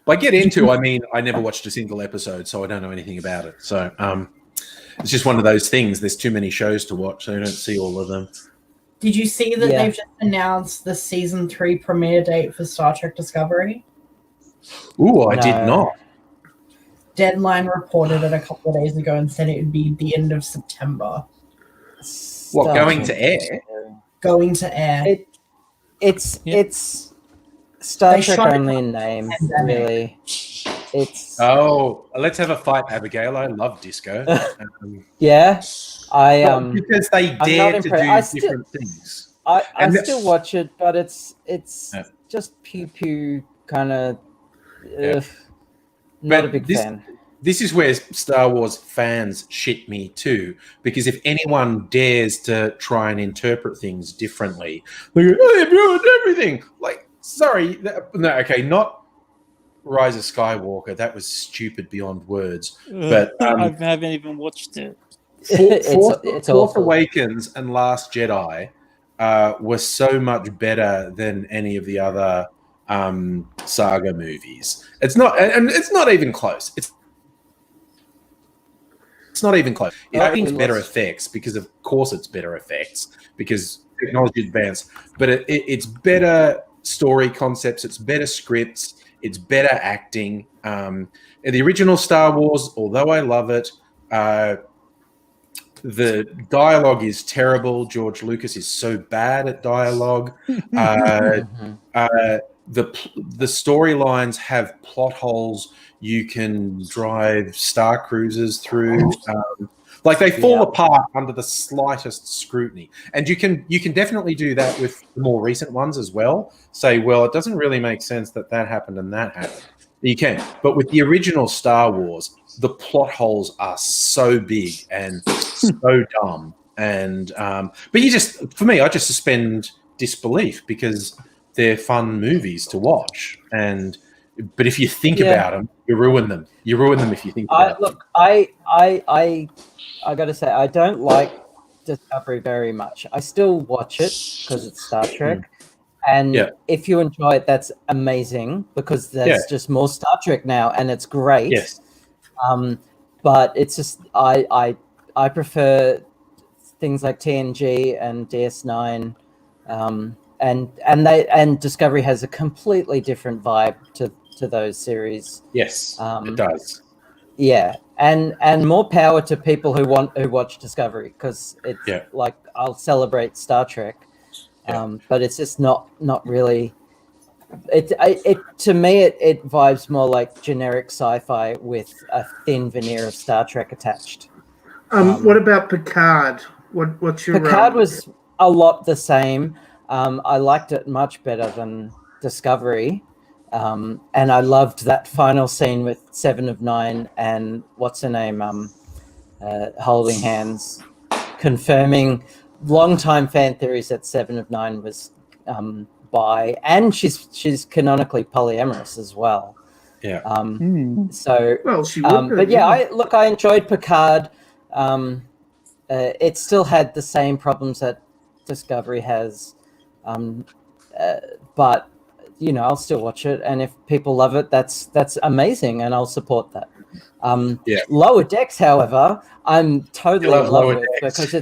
By get into, I mean I never watched a single episode, so I don't know anything about it. So it's just one of those things. There's too many shows to watch, so I don't see all of them.
Did you see that
Yeah.
they've just announced the season 3 premiere date for Star Trek Discovery?
Ooh, I did
No.
not.
Deadline reported it a couple of days ago and said it would be the end of September.
What, going to air?
Going to air.
It's Star
They
Trek
shot it
only in name,
pandemic.
really. It's
Oh, let's have a fight, Abigail. I love disco.
yeah.
Because they
not
dare to
impressed.
do different things.
I
And that-
still watch it, but it's
Yeah.
just pew kind of.
Yeah.
Not
But
a big
this-
fan.
This is where Star Wars fans shit me too, because if anyone dares to try and interpret things differently, they go, "Oh, they've ruined everything." Like, sorry, no, okay, not Rise of Skywalker. That was stupid beyond words. But
I haven't even watched it.
It's
Force
awful.
Awakens and Last Jedi were so much better than any of the other saga movies. It's not, and it's not even close. It's not even close. I think it's better effects because, of course, it's better effects because technology advanced. But it's better story concepts. It's better scripts. It's better acting. And the original Star Wars, although I love it, the dialogue is terrible. George Lucas is so bad at dialogue. The storylines have plot holes you can drive Star Cruisers through. Like they fall apart under the slightest scrutiny. And you can definitely do that with the more recent ones as well. Say, well, it doesn't really make sense that happened and that happened. You can. But with the original Star Wars, the plot holes are so big and so dumb. And but for me, I just suspend disbelief because they're fun movies to watch. But if you think about them, you ruin them. You ruin them if you think about them.
Look, I got to say, I don't like Discovery very much. I still watch it because it's Star Trek, And
Yeah.
if you enjoy it, that's amazing because there's just more Star Trek now, and it's great.
Yes.
But it's just I prefer things like TNG and DS9, and Discovery has a completely different vibe to those series.
Yes, it does.
Yeah, and more power to people who watch Discovery, because it's like, I'll celebrate Star Trek, but it's just not really. It to me it vibes more like generic sci-fi with a thin veneer of Star Trek attached.
What about Picard? What's your
Picard was a lot the same. I liked it much better than Discovery. And I loved that final scene with Seven of Nine and what's her name, holding hands, confirming long-time fan theories that Seven of Nine was bi, and she's canonically polyamorous as well.
Yeah.
So
well, she would.
but yeah, I enjoyed Picard. It still had the same problems that Discovery has, but I'll still watch it, and if people love it, that's amazing, and I'll support that. Lower Decks, however, I'm totally in love with, because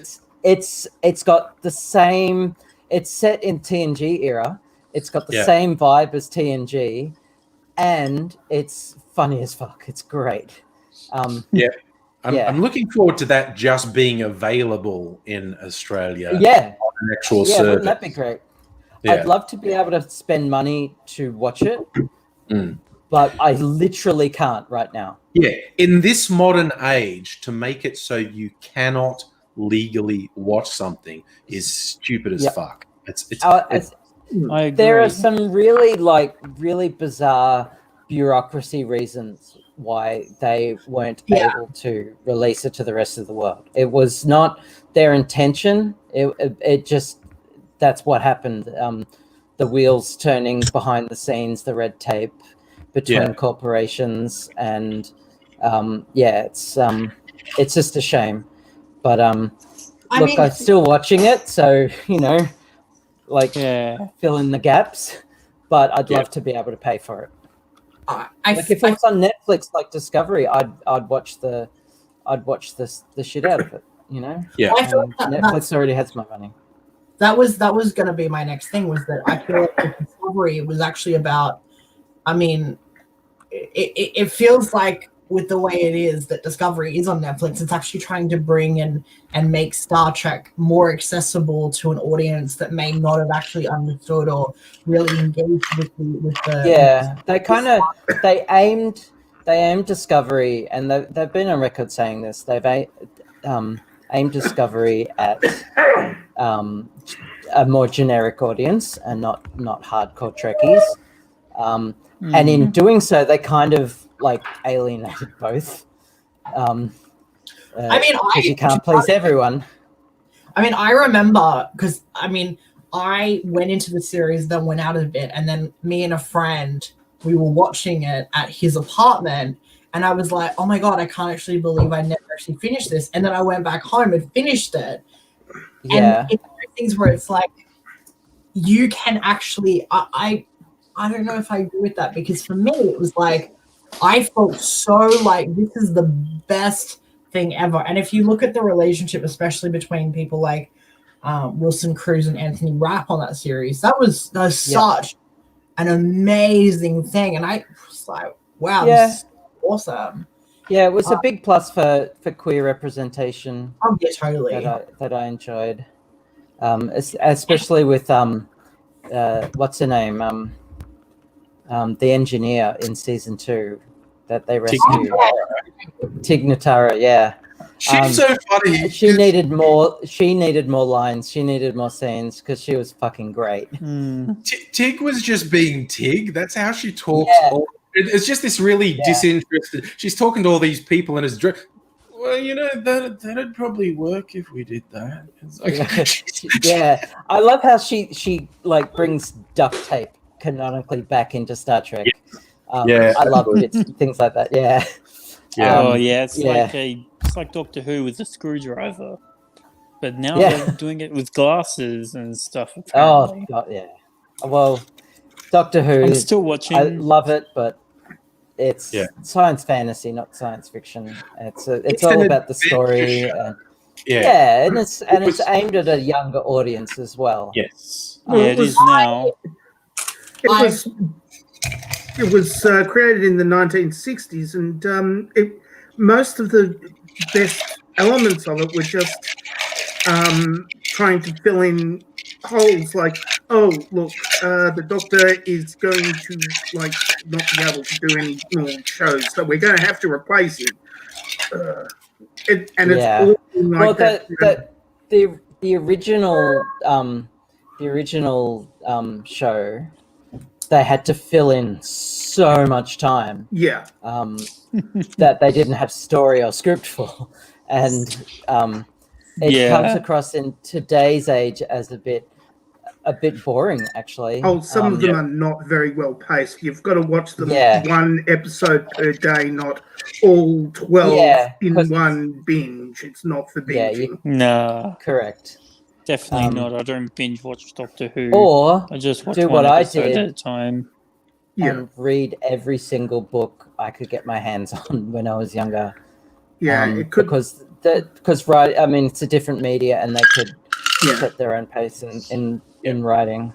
it's got the same. It's set in TNG era. It's got the same vibe as TNG, and it's funny as fuck. It's great.
I'm looking forward to that just being available in Australia. On an actual service.
Wouldn't that be great? I'd love to be able to spend money to watch it, but I literally can't right now.
Yeah, in this modern age, to make it so you cannot legally watch something is stupid as fuck.
I agree.
There are some really bizarre bureaucracy reasons why they weren't able to release it to the rest of the world. It was not their intention. It just, that's what happened. The wheels turning behind the scenes, the red tape between corporations, and it's just a shame. But I'm still watching it, so fill in the gaps. But I'd love to be able to pay for it. If it was on Netflix like Discovery, I'd watch the shit out of it.
Yeah.
Netflix already has my money.
That was going to be my next thing, was that I feel like Discovery was actually about. I mean, it feels like, with the way it is, that Discovery is on Netflix, it's actually trying to bring in and make Star Trek more accessible to an audience that may not have actually understood or really engaged with the
they aimed Discovery, and they've been on record saying this. They've aimed Discovery at a more generic audience and not hardcore Trekkies. And in doing so, they kind of alienated both. Because you can't please everyone.
I mean, I remember, because I went into the series, then went out of it, and then me and a friend, we were watching it at his apartment, and I was like, oh my God, I can't actually believe I never actually finished this. And then I went back home and finished it.
Yeah.
And it's one of those things where it's like, you can actually, I don't know if I agree with that, because for me, it was like, I felt so like this is the best thing ever. And if you look at the relationship, especially between people like Wilson Cruz and Anthony Rapp on that series, that was such an amazing thing. And I was like, wow, this is awesome.
Yeah, it was a big plus for queer representation.
Oh yeah, totally.
That I enjoyed, especially with what's her name, the engineer in season 2 that they rescued, Tig Notaro. Yeah,
she's so funny.
She needed more lines. She needed more scenes because she was fucking great.
Tig was just being Tig. That's how she talks. It's just this really disinterested. She's talking to all these people and is well, that'd probably work if we did that. It's like,
I love how she brings duct tape canonically back into Star Trek. I love things like that.
It's like Doctor Who with a screwdriver, but now they're doing it with glasses and stuff. Apparently.
Oh God, yeah. Well, Doctor Who.
I'm still watching.
I love it, but it's
Yeah.
science fantasy, not science fiction. It's
It's
all
an
about the
adventure
story.
show.
And,
Yeah.
and it's
was-
aimed at a younger audience as well.
Yes.
Well,
Yeah,
it
it
was-
is now.
It was created in the 1960s, and most of the best elements of it were just trying to fill in holes. Like, oh, look, the Doctor is going to not be able to do any more shows, so we're going to have to replace him. It's all like
Well,
that.
the original show, they had to fill in so much time.
Yeah.
That they didn't have story or script for, and it comes across in today's age as a bit boring, actually.
Oh, some of them are not very well paced. You've got to watch them one episode per day, not all 12 in one binge. It's not for binging.
No.
Correct.
Definitely not. I don't binge watch Doctor Who.
Or
I just watch
do
one
what I
episode
did
at a time.
and read every single book I could get my hands on when I was younger.
Yeah, it could
because I mean, it's a different media, and they could set their own pace in writing.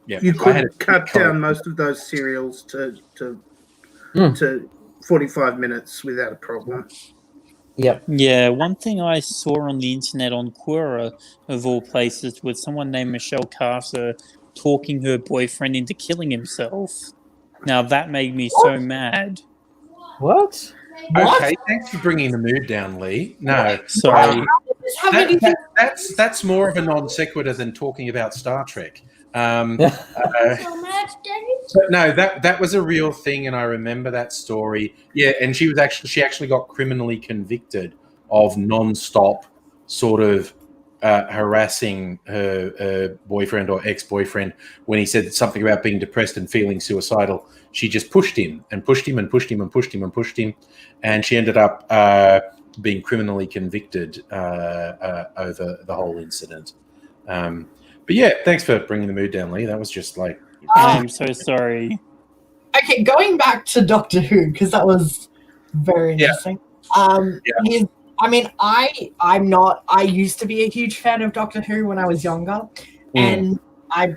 Yeah,
you could cut down most of those serials to 45 minutes without a problem.
Yep.
Yeah, one thing I saw on the internet on Quora, of all places, was someone named Michelle Carter talking her boyfriend into killing himself. Now that made me so mad.
What?
Okay, thanks for bringing the mood down, Lee. No,
sorry.
That's more of a non sequitur than talking about Star Trek. But no, that was a real thing, and I remember that story. Yeah, and she actually got criminally convicted of non-stop sort of harassing her boyfriend or ex-boyfriend when he said something about being depressed and feeling suicidal. She just pushed him and pushed him and pushed him and pushed him and pushed him, and she ended up being criminally convicted over the whole incident. But yeah, thanks for bringing the mood down, Lee. That was just like...
I'm so sorry.
Okay, going back to Doctor Who, because that was very interesting. I used to be a huge fan of Doctor Who when I was younger, and I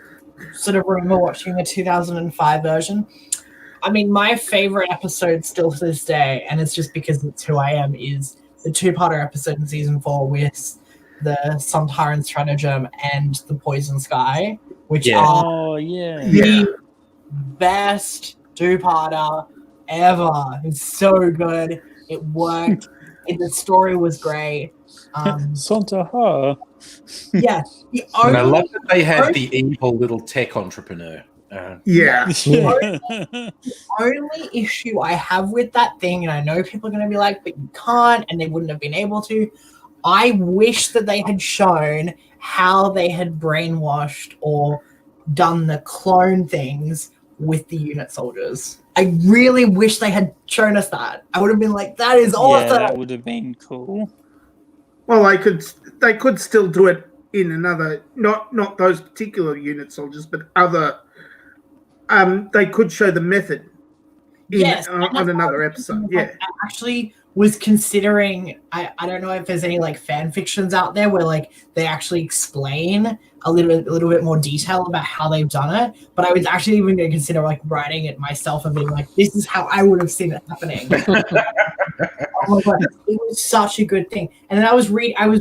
sort of remember watching the 2005 version. I mean, my favorite episode still to this day, and it's just because it's who I am, is the two-parter episode in season 4 with the Sontaran Stratagem and the Poison Sky, which are the best two-parter ever. It's so good. It worked. The story was great.
Sontaha.
Yeah.
And I love that they had the evil little tech entrepreneur.
The only issue I have with that thing, and I know people are going to be like, but you can't, and they wouldn't have been able to. I wish that they had shown how they had brainwashed or done the clone things with the unit soldiers. I really wish they had shown us that. I would have been like, that is awesome.
Yeah, that would have been cool.
Well, they could still do it in another, not those particular unit soldiers, but other. They could show the method on another episode. Yeah,
I actually was considering. I don't know if there's any like fan fictions out there where like they actually explain a little bit more detail about how they've done it. But I was actually even going to consider like writing it myself and being like, this is how I would have seen it happening. Oh my God, it was such a good thing. And then I was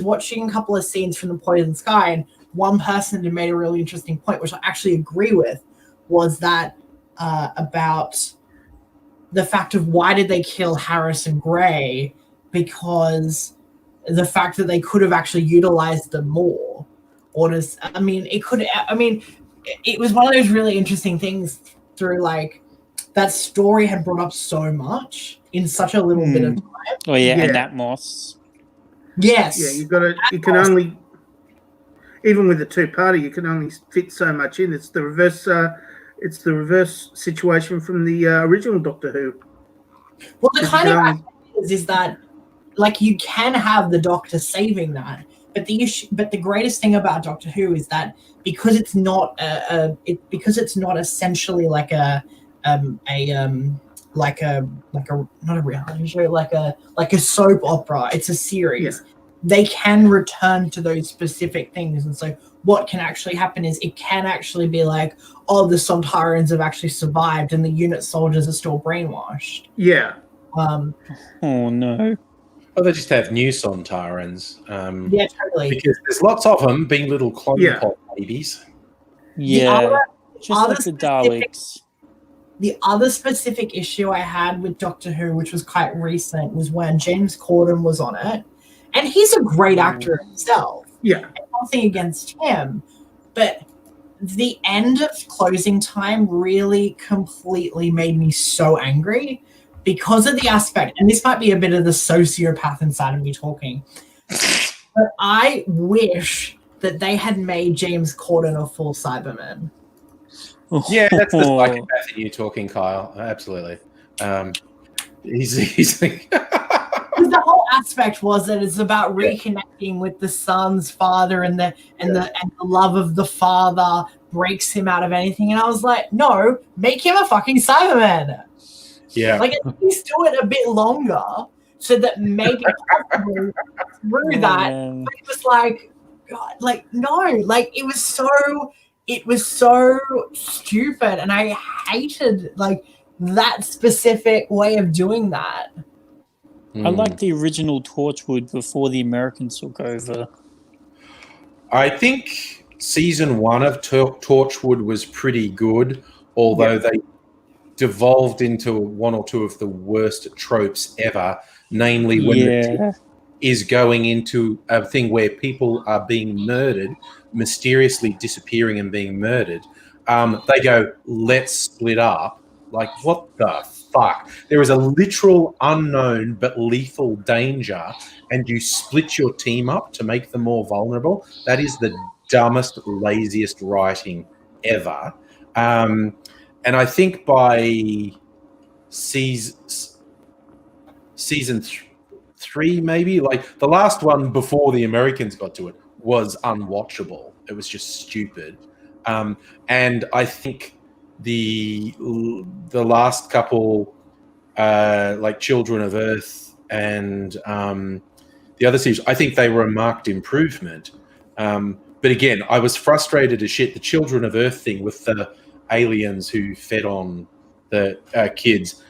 watching a couple of scenes from the Poison Sky, and one person had made a really interesting point, which I actually agree with, was that about the fact of why did they kill Harrison Gray? Because the fact that they could have actually utilized them more. Or it was one of those really interesting things through like that story had brought up so much in such a little bit of time.
Oh yeah, and Atmos.
Yes.
Yeah, you can only, even with the two-parter, you can only fit so much in. It's the reverse situation from the original Doctor Who.
Well, the kind of is that like you can have the Doctor saving that, But the greatest thing about Doctor Who is that because it's not essentially like a not a reality show, like a soap opera. It's a series.
Yeah.
They can return to those specific things, and so what can actually happen is it can actually be like, oh, the Sontarans have actually survived, and the unit soldiers are still brainwashed.
Yeah.
Oh no.
Well, they just have new Sontarans.
Yeah, totally.
Because there's lots of them being little clone pod babies.
Yeah. Just
other
like the Daleks.
The other specific issue I had with Doctor Who, which was quite recent, was when James Corden was on it. And he's a great actor himself.
Yeah.
Nothing against him. But the end of Closing Time really completely made me so angry because of the aspect, and this might be a bit of the sociopath inside of me talking, but I wish that they had made James Corden a full Cyberman.
Yeah, that's the psychopath in you talking, Kyle. Absolutely. He's like...
The whole aspect was that it's about reconnecting with the son's father, and the love of the father breaks him out of anything. And I was like, no, make him a fucking Cyberman.
Yeah.
Like, at least do it a bit longer so that maybe through that. But it was like, God, like, no, like it was so stupid, and I hated like that specific way of doing that.
I like the original Torchwood before the Americans took over.
I think season 1 of Torchwood was pretty good, although they devolved into one or two of the worst tropes ever, namely when the is going into a thing where people are being murdered, mysteriously disappearing and being murdered. They go, let's split up. Like, what the fuck? There is a literal unknown but lethal danger, and you split your team up to make them more vulnerable. That is the dumbest, laziest writing ever. And I think by season 3, maybe, like the last one before the Americans got to it was unwatchable. It was just stupid. And I think the last couple, like Children of Earth and the other series, I think they were a marked improvement. But again, I was frustrated as shit. The Children of Earth thing with the aliens who fed on the kids.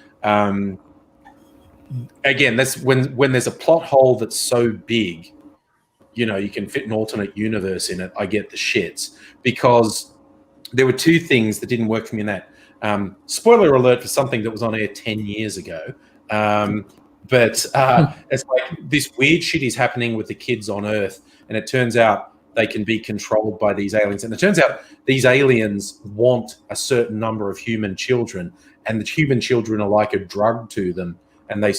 Again, that's when there's a plot hole that's so big, you know, you can fit an alternate universe in it. I get the shits, because there were two things that didn't work for me in that. Spoiler alert for something that was on air 10 years ago. But it's like this weird shit is happening with the kids on Earth, and it turns out they can be controlled by these aliens. And it turns out these aliens want a certain number of human children, and the human children are like a drug to them. And they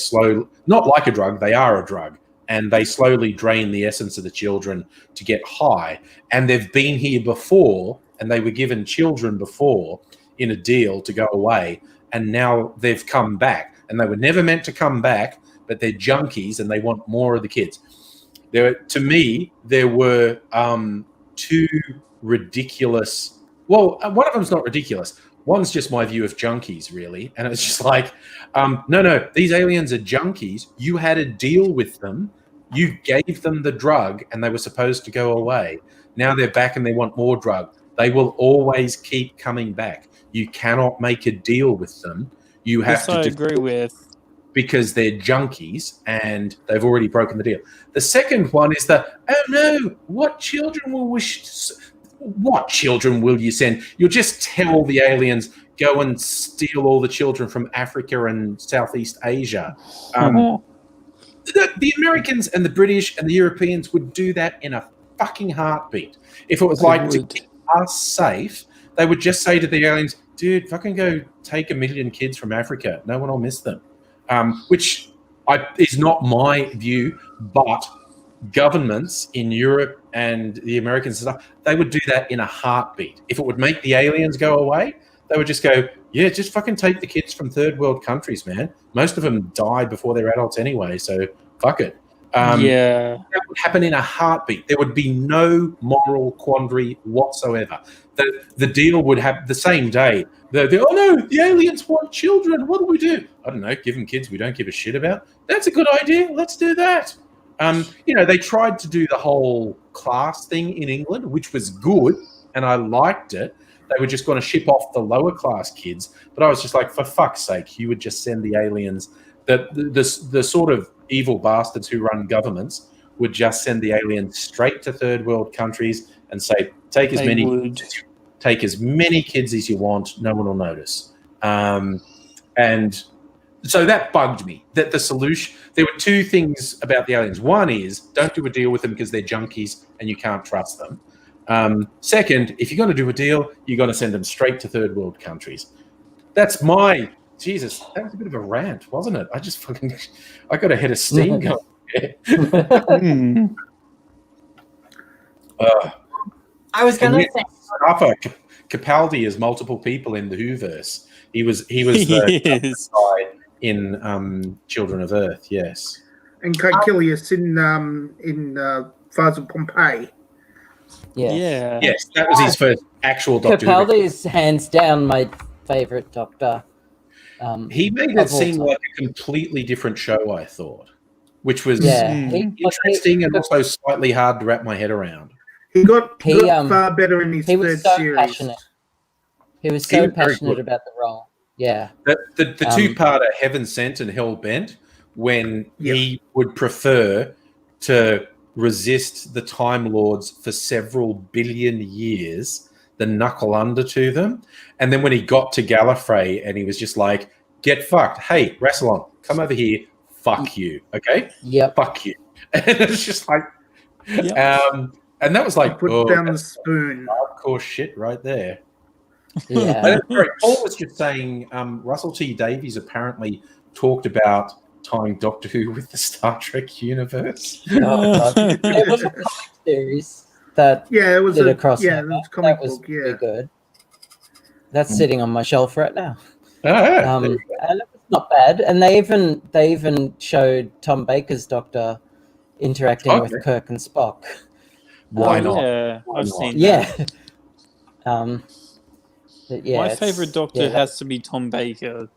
not like a drug, they are a drug. And they slowly drain the essence of the children to get high. And they've been here before, and they were given children before in a deal to go away. And now they've come back. And they were never meant to come back, but they're junkies and they want more of the kids. To me, there were two ridiculous... Well, one of them's not ridiculous. One's just my view of junkies, really. And it's just like, no, these aliens are junkies. You had a deal with them. You gave them the drug, and they were supposed to go away. Now they're back and they want more drug. They will always keep coming back. You cannot make a deal with them. You have to...
I agree with.
Because they're junkies and they've already broken the deal. The second one is that, oh no, what children will you send? You'll just tell the aliens, go and steal all the children from Africa and Southeast Asia. The Americans and the British and the Europeans would do that in a fucking heartbeat. If it was to keep us safe, they would just say to the aliens, dude, fucking go take 1 million kids from Africa. No one will miss them. Which is not my view, but governments in Europe and the Americans and stuff, they would do that in a heartbeat. If it would make the aliens go away, they would just go, yeah, just fucking take the kids from third world countries, man. Most of them die before they're adults anyway, so fuck it.
Yeah.
That would happen in a heartbeat. There would be no moral quandary whatsoever. The deal would have the same day. Oh no, the aliens want children. What do we do? I don't know. Give them kids we don't give a shit about. That's a good idea. Let's do that. They tried to do the whole class thing in England, which was good, and I liked it. They were just going to ship off the lower class kids, but I was just like, for fuck's sake, you would just send the aliens. The sort of evil bastards who run governments would just send the aliens straight to third world countries and say, take as many kids as you want. No one will notice. And so that bugged me. That the solution. There were two things about the aliens. One is don't do a deal with them because they're junkies and you can't trust them. Second, if you're going to do a deal, you're going to send them straight to third world countries. That's my Jesus. That was a bit of a rant, wasn't it? I got a head of steam going there.
I was going to say,
Capaldi is multiple people in the Whoverse. He was the guy in Children of Earth. Yes,
and Caecilius in Fires of Pompeii.
Yeah.
Yes, that was his first actual Doctor Who.
Capaldi is hands down my favourite Doctor.
He made it seem like a completely different show, I thought, which was interesting and also slightly hard to wrap my head around.
He got far better in his third series.
Passionate. He was so passionate about the role. Yeah.
The two-parter Heaven Sent and Hell Bent, when he would prefer to resist the Time Lords for several billion years than knuckle under to them. And then when he got to Gallifrey and he was just like, get fucked. Hey, Rassilon, come over here. Fuck you. Okay?
Yep.
Fuck you. And it's just like, and that was like,
put down the spoon.
Hardcore shit right there.
Yeah.
Paul was just saying Russell T Davies apparently talked about tying Doctor Who with the Star Trek universe.
It was a comic series that
it was
did
a
crossover.
Yeah, it was a comic
that was
book,
pretty good. That's sitting on my shelf right now.
And
it was not bad. And they even showed Tom Baker's Doctor interacting with Kirk and Spock.
Why not?
Yeah, I've seen
that.
My favourite Doctor has to be Tom Baker,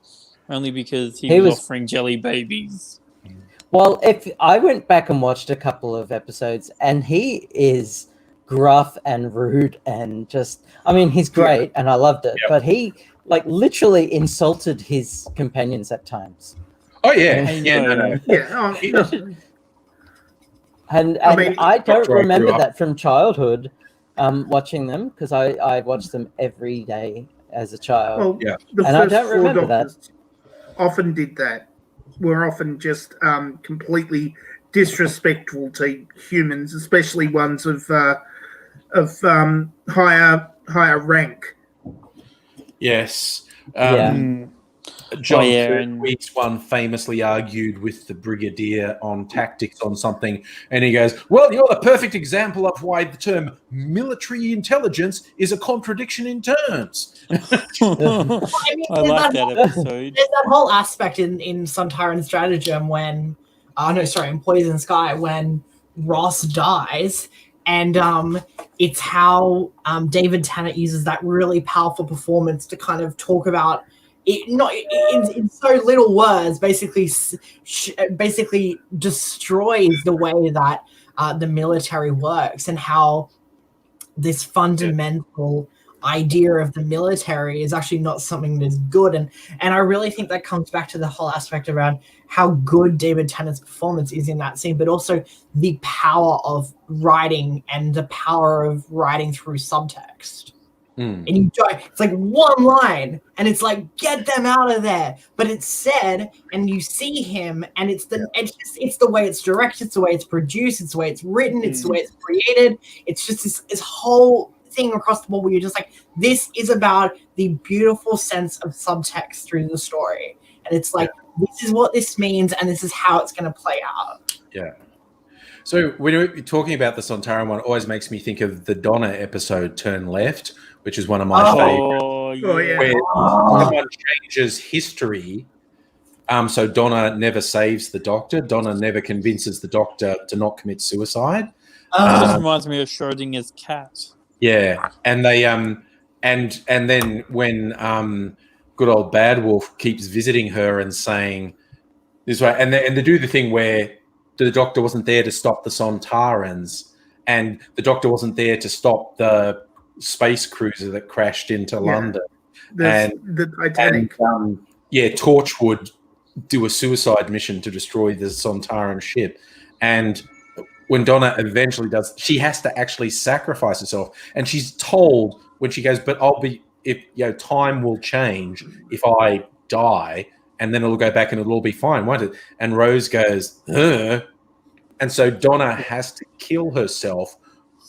only because he was offering jelly babies.
Well, if I went back and watched a couple of episodes, and he is gruff and rude and just, I mean, he's great and I loved it, but he literally insulted his companions at times.
Oh yeah,
And I don't remember that from childhood, watching them, because I watched them every day as a child.
Well, the
and I
first
don't
four
remember
Doctors
that.
often did that. Were often just completely disrespectful to humans, especially ones of higher rank.
Yes.
John
Weeks one famously argued with the Brigadier on tactics on something, and he goes, well, you're the perfect example of why the term military intelligence is a contradiction in terms.
I like that episode.
There's that whole aspect in Sontaran Stratagem when, in Poison Sky, when Ross dies, and it's how David Tennant uses that really powerful performance to kind of talk about it, not in so little words, basically destroys the way that the military works, and how this fundamental idea of the military is actually not something that's good. And I really think that comes back to the whole aspect around how good David Tennant's performance is in that scene, but also the power of writing and the power of writing through subtext. And it's like one line, and it's like, get them out of there. But it's said, and you see him, and it's the way it's directed, it's the way it's produced, it's the way it's written, it's the way it's created. It's just this whole thing across the board where you're just like, this is about the beautiful sense of subtext through the story, and it's like, this is what this means, and this is how it's going to play out.
Yeah. So when you're talking about the Sontaran one, it always makes me think of the Donna episode Turn Left, which is one of my favorites.
Yeah.
Where someone changes history So Donna never saves the doctor. Donna never convinces the doctor to not commit suicide.
This reminds me of Schrodinger's cat.
Yeah, and they and then when good old Bad Wolf keeps visiting her and saying this way, and they do the thing where the doctor wasn't there to stop the Sontarans, and the doctor wasn't there to stop the space cruiser that crashed into London.
The Titanic.
And, Torch would do a suicide mission to destroy the Sontaran ship, and when Donna eventually does, she has to actually sacrifice herself, and she's told when she goes, "But time will change if I die, and then it'll go back and it'll all be fine, won't it?" And Rose goes, "Ugh." And so Donna has to kill herself.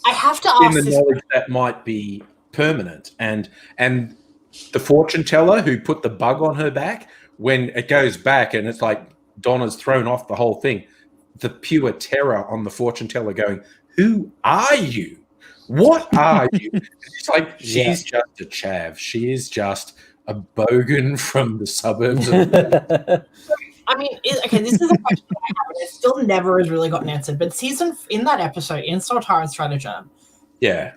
I have to ask
in the knowledge that might be permanent, and the fortune teller who put the bug on her back, when it goes back and it's like Donna's thrown off the whole thing. The pure terror on the fortune teller going, "Who are you? What are you?" It's like, she's just a chav. She is just a bogan from the suburbs.
I mean, this is a question I have, and it still never has really gotten answered. But in that episode, in Sontaran Stratagem, I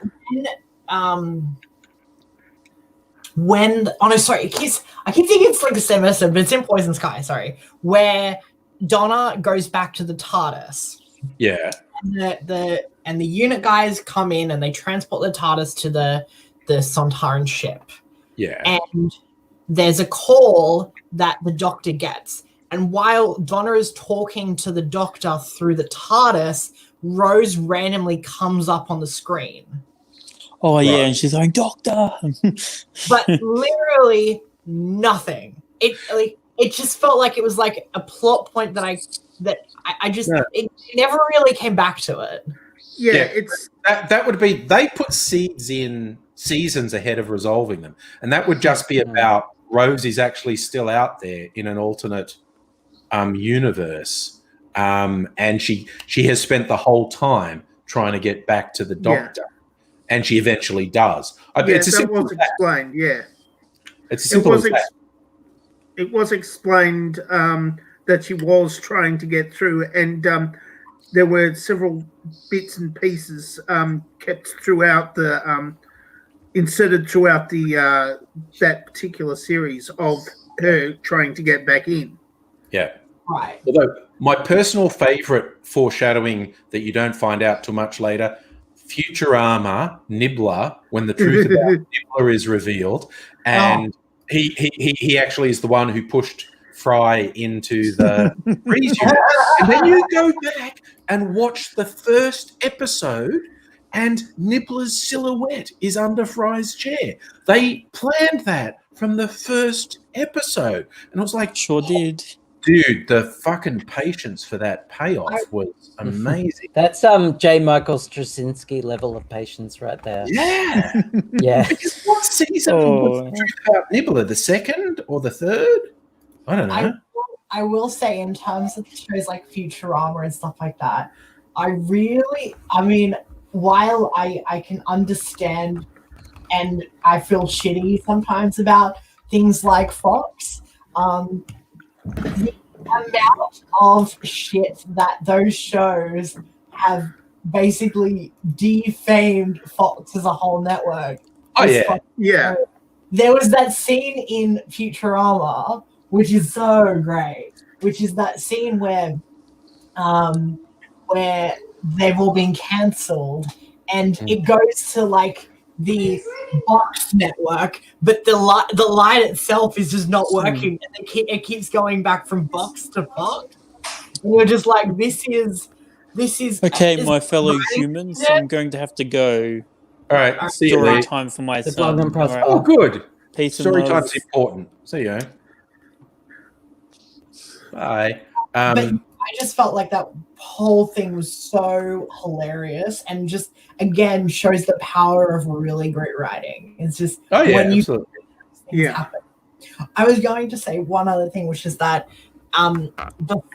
keep thinking it's like the same episode, but it's in Poison Sky, where Donna goes back to the TARDIS.
Yeah.
And the unit guys come in and they transport the TARDIS to the Sontaran ship.
Yeah.
And there's a call that the Doctor gets. And while Donna is talking to the Doctor through the TARDIS, Rose randomly comes up on the screen.
Oh, yeah, and she's going, "Doctor!"
But literally nothing. It just felt like it was like a plot point that I just it never really came back to it.
Yeah, it's
that would be, they put seeds in seasons ahead of resolving them, and that would just be about Rose is actually still out there in an alternate universe, and she has spent the whole time trying to get back to the Doctor, and she eventually does. It's
that was explained. Yeah,
it's as simple as that.
It was explained that she was trying to get through, and there were several bits and pieces kept throughout inserted throughout that particular series of her trying to get back in.
Yeah.
Right.
Although my personal favourite foreshadowing that you don't find out too much later, Futurama, Nibbler, when the truth about Nibbler is revealed, and he actually is the one who pushed Fry into the freeze unit. And then you go back and watch the first episode, and Nibbler's silhouette is under Fry's chair. They planned that from the first episode, and I was like,
sure did.
Dude, the fucking patience for that payoff was amazing.
That's J. Michael Straczynski level of patience right there.
Yeah.
Yeah.
Because what season was the truth about Nibbler? The second or the third? I don't know.
I will say, in terms of shows like Futurama and stuff like that, while I can understand and I feel shitty sometimes about things like Fox, the amount of shit that those shows have basically defamed Fox as a whole network.
Oh, yeah.
Yeah.
There was that scene in Futurama, which is so great, which is that scene where they've all been cancelled, and it goes to like the Box network, but the line itself is just not working, and it keeps going back from Box to Fox. And you're just like, this is
okay, my fellow humans. I'm going to have to go.
All right, see you
Story
later.
time for my
The
son.
blog and
All right.
Oh, good.
Peace
Story
and love.
time's important. See you. Bye.
But I just felt like that whole thing was so hilarious, and just again shows the power of really great writing. It's just
Absolutely.
happen. I was going to say one other thing, which is that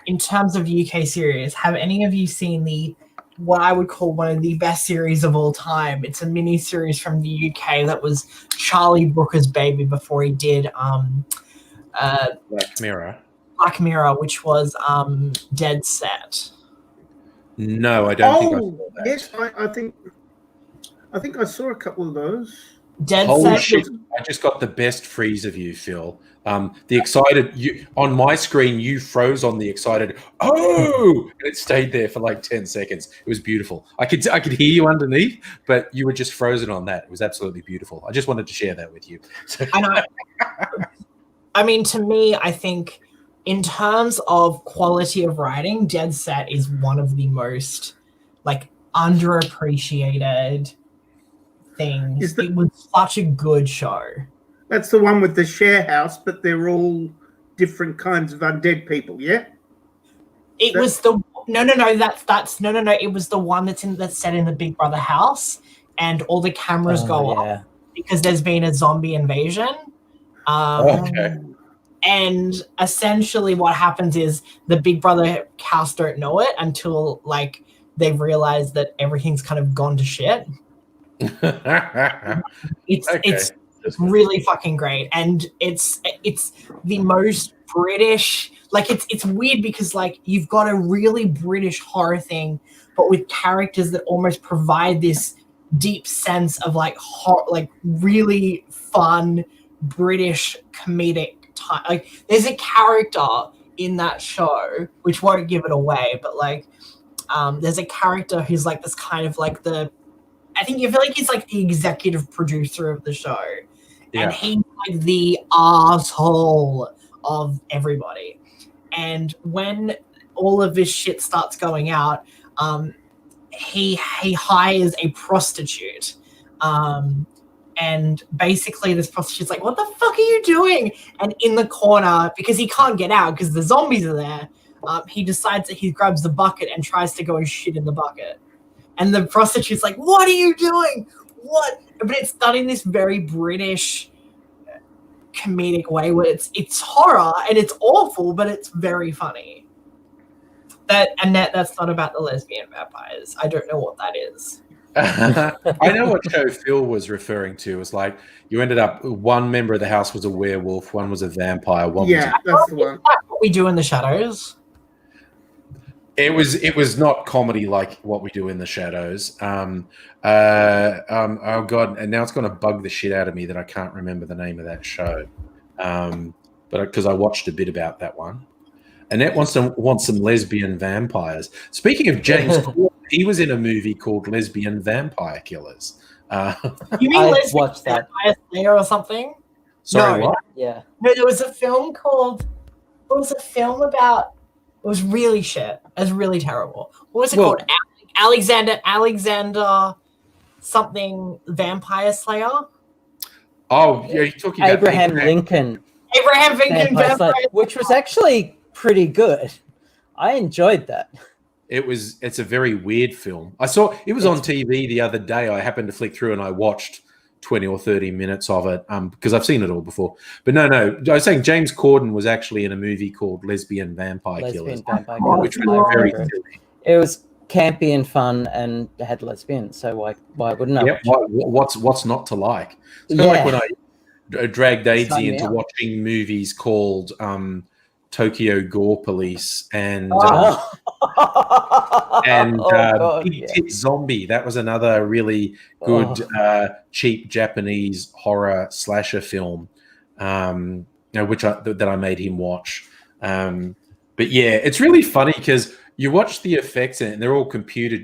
in terms of UK series, have any of you seen what I would call one of the best series of all time? It's a mini series from the UK that was Charlie Brooker's baby before he did
Black Mirror.
Black Mirror, which was Dead Set.
No, I don't think I saw
Oh,
that.
yes, I think I saw a couple of those.
Dead
Holy
Set.
shit! I just got the best freeze of you, Phil. The excited you on my screen, you froze on the excited. Oh, and it stayed there for like 10 seconds. It was beautiful. I could hear you underneath, but you were just frozen on that. It was absolutely beautiful. I just wanted to share that with you.
I mean, to me, I think in terms of quality of writing, Dead Set is one of the most like underappreciated things. It was such a good show.
That's the one with the share house, but they're all different kinds of undead people, yeah?
It was the no. That's no. It was the one that's set in the Big Brother house, and all the cameras go off because there's been a zombie invasion.
Okay.
And essentially, what happens is the Big Brother house don't know it until like they realize that everything's kind of gone to shit. It's really fucking great, and it's the most British. Like it's weird because like you've got a really British horror thing, but with characters that almost provide this deep sense of like really fun British comedic time. Like there's a character in that show which won't give it away, but like there's a character who's like this kind of like I think you feel like he's like the executive producer of the show. Yeah. And he's like the asshole of everybody. And when all of this shit starts going out, he hires a prostitute. And basically this prostitute's like, what the fuck are you doing? And in the corner, because he can't get out because the zombies are there, he decides that he grabs the bucket and tries to go and shit in the bucket. And the prostitute's like, what are you doing? What? But it's done in this very British comedic way where it's horror and it's awful, but it's very funny. That's not about the lesbian vampires. I don't know what that is.
I know what show Phil was referring to. It was like you ended up one member of the house was a werewolf, one was a vampire, one was
that's the one.
What we do in the shadows.
It was not comedy like What We Do in the Shadows. Oh god, and now it's going to bug the shit out of me that I can't remember the name of that show. But because I watched a bit about that one. Annette wants some lesbian vampires. Speaking of James Corden, he was in a movie called Lesbian Vampire Killers.
You mean Lesbian Vampire Slayer or something?
Sorry,
no,
what?
Yeah.
No, there was a film called. It was a film about. It was really shit. It was really terrible. What was it called? Alexander something Vampire Slayer?
Oh, yeah, you're talking about
Abraham Lincoln.
Abraham Lincoln Vampire Slayer,
which was actually pretty good. I enjoyed that.
It's a very weird film. I saw it was on TV the other day. I happened to flick through and I watched 20 or 30 minutes of it because I've seen it all before. But no, I was saying James Corden was actually in a movie called Lesbian Vampire Killers, which was very silly.
It was campy and fun and had lesbians, so why wouldn't I?
Yep. What's not to like? It's kind of like when I dragged Daisy into watching movies called Tokyo Gore Police and Big Tit Zombie. That was another really good cheap Japanese horror slasher film, that I made him watch. But yeah, it's really funny because you watch the effects and they're all computer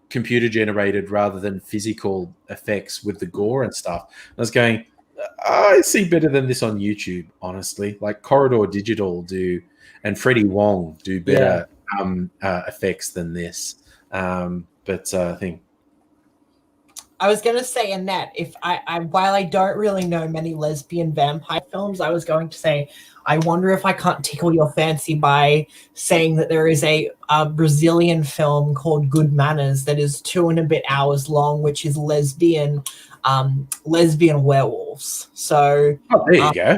generated rather than physical effects with the gore and stuff. I was going, I see better than this on YouTube, honestly. Like Corridor Digital and Freddie Wong do better effects than this. But I think
I was going to say, Annette, if I while I don't really know many lesbian vampire films, I was going to say, I wonder if I can't tickle your fancy by saying that there is a Brazilian film called Good Manners that is 2 and a bit hours long, which is lesbian werewolves. So
there you go.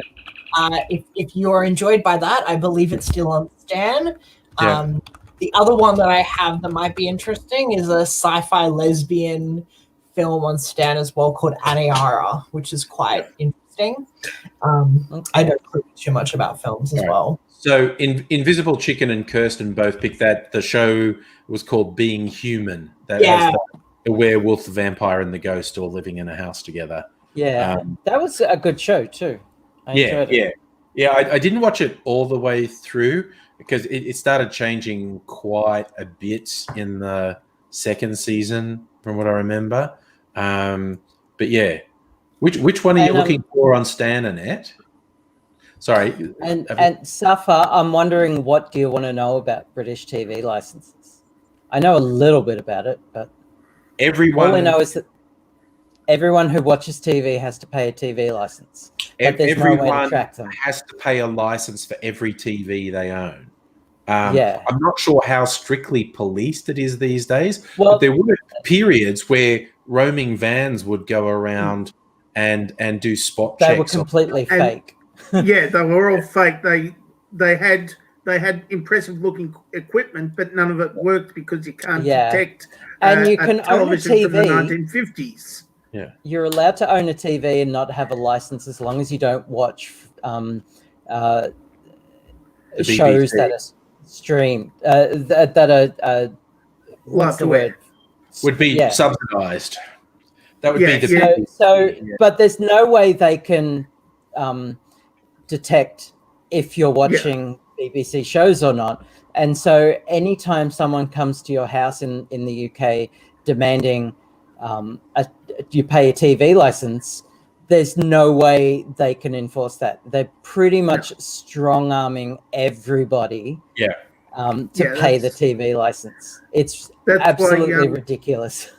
If you're enjoyed by that, I believe it's still on Stan.
Yeah.
The other one that I have that might be interesting is a sci-fi lesbian film on Stan as well called Aniara, which is quite interesting interesting.
Okay.
I don't know too much about films as
Right.
well.
So Invisible Chicken and Kirsten both picked that. The show was called Being Human. That has the werewolf, the vampire, and the ghost all living in a house together.
Yeah, that was a good show too. I enjoyed it.
Yeah. I didn't watch it all the way through because it started changing quite a bit in the second season, from what I remember. But yeah, which one are you looking for on Stan and Ed? Sorry,
and Safa, I'm wondering, what do you want to know about British TV licenses? I know a little bit about it, but all I know is that everyone who watches TV has to pay a TV license. But there's no way to track them.
Has to pay a license for every TV they own.
Yeah.
I'm not sure how strictly policed it is these days,
Well,
but there were periods where roaming vans would go around and do spot checks.
They were completely fake.
Yeah, they were all fake. They had impressive looking equipment, but none of it worked because you can't detect
and you can own a TV
from the 1950s.
Yeah,
you're allowed to own a TV and not have a license as long as you don't watch shows that are streamed that are what's the word?
Would be subsidized. That would be the
but there's no way they can detect if you're watching BBC shows or not. And so anytime someone comes to your house in the UK demanding you pay a TV license, there's no way they can enforce that. They're pretty much strong-arming everybody to pay the TV license. That's absolutely ridiculous.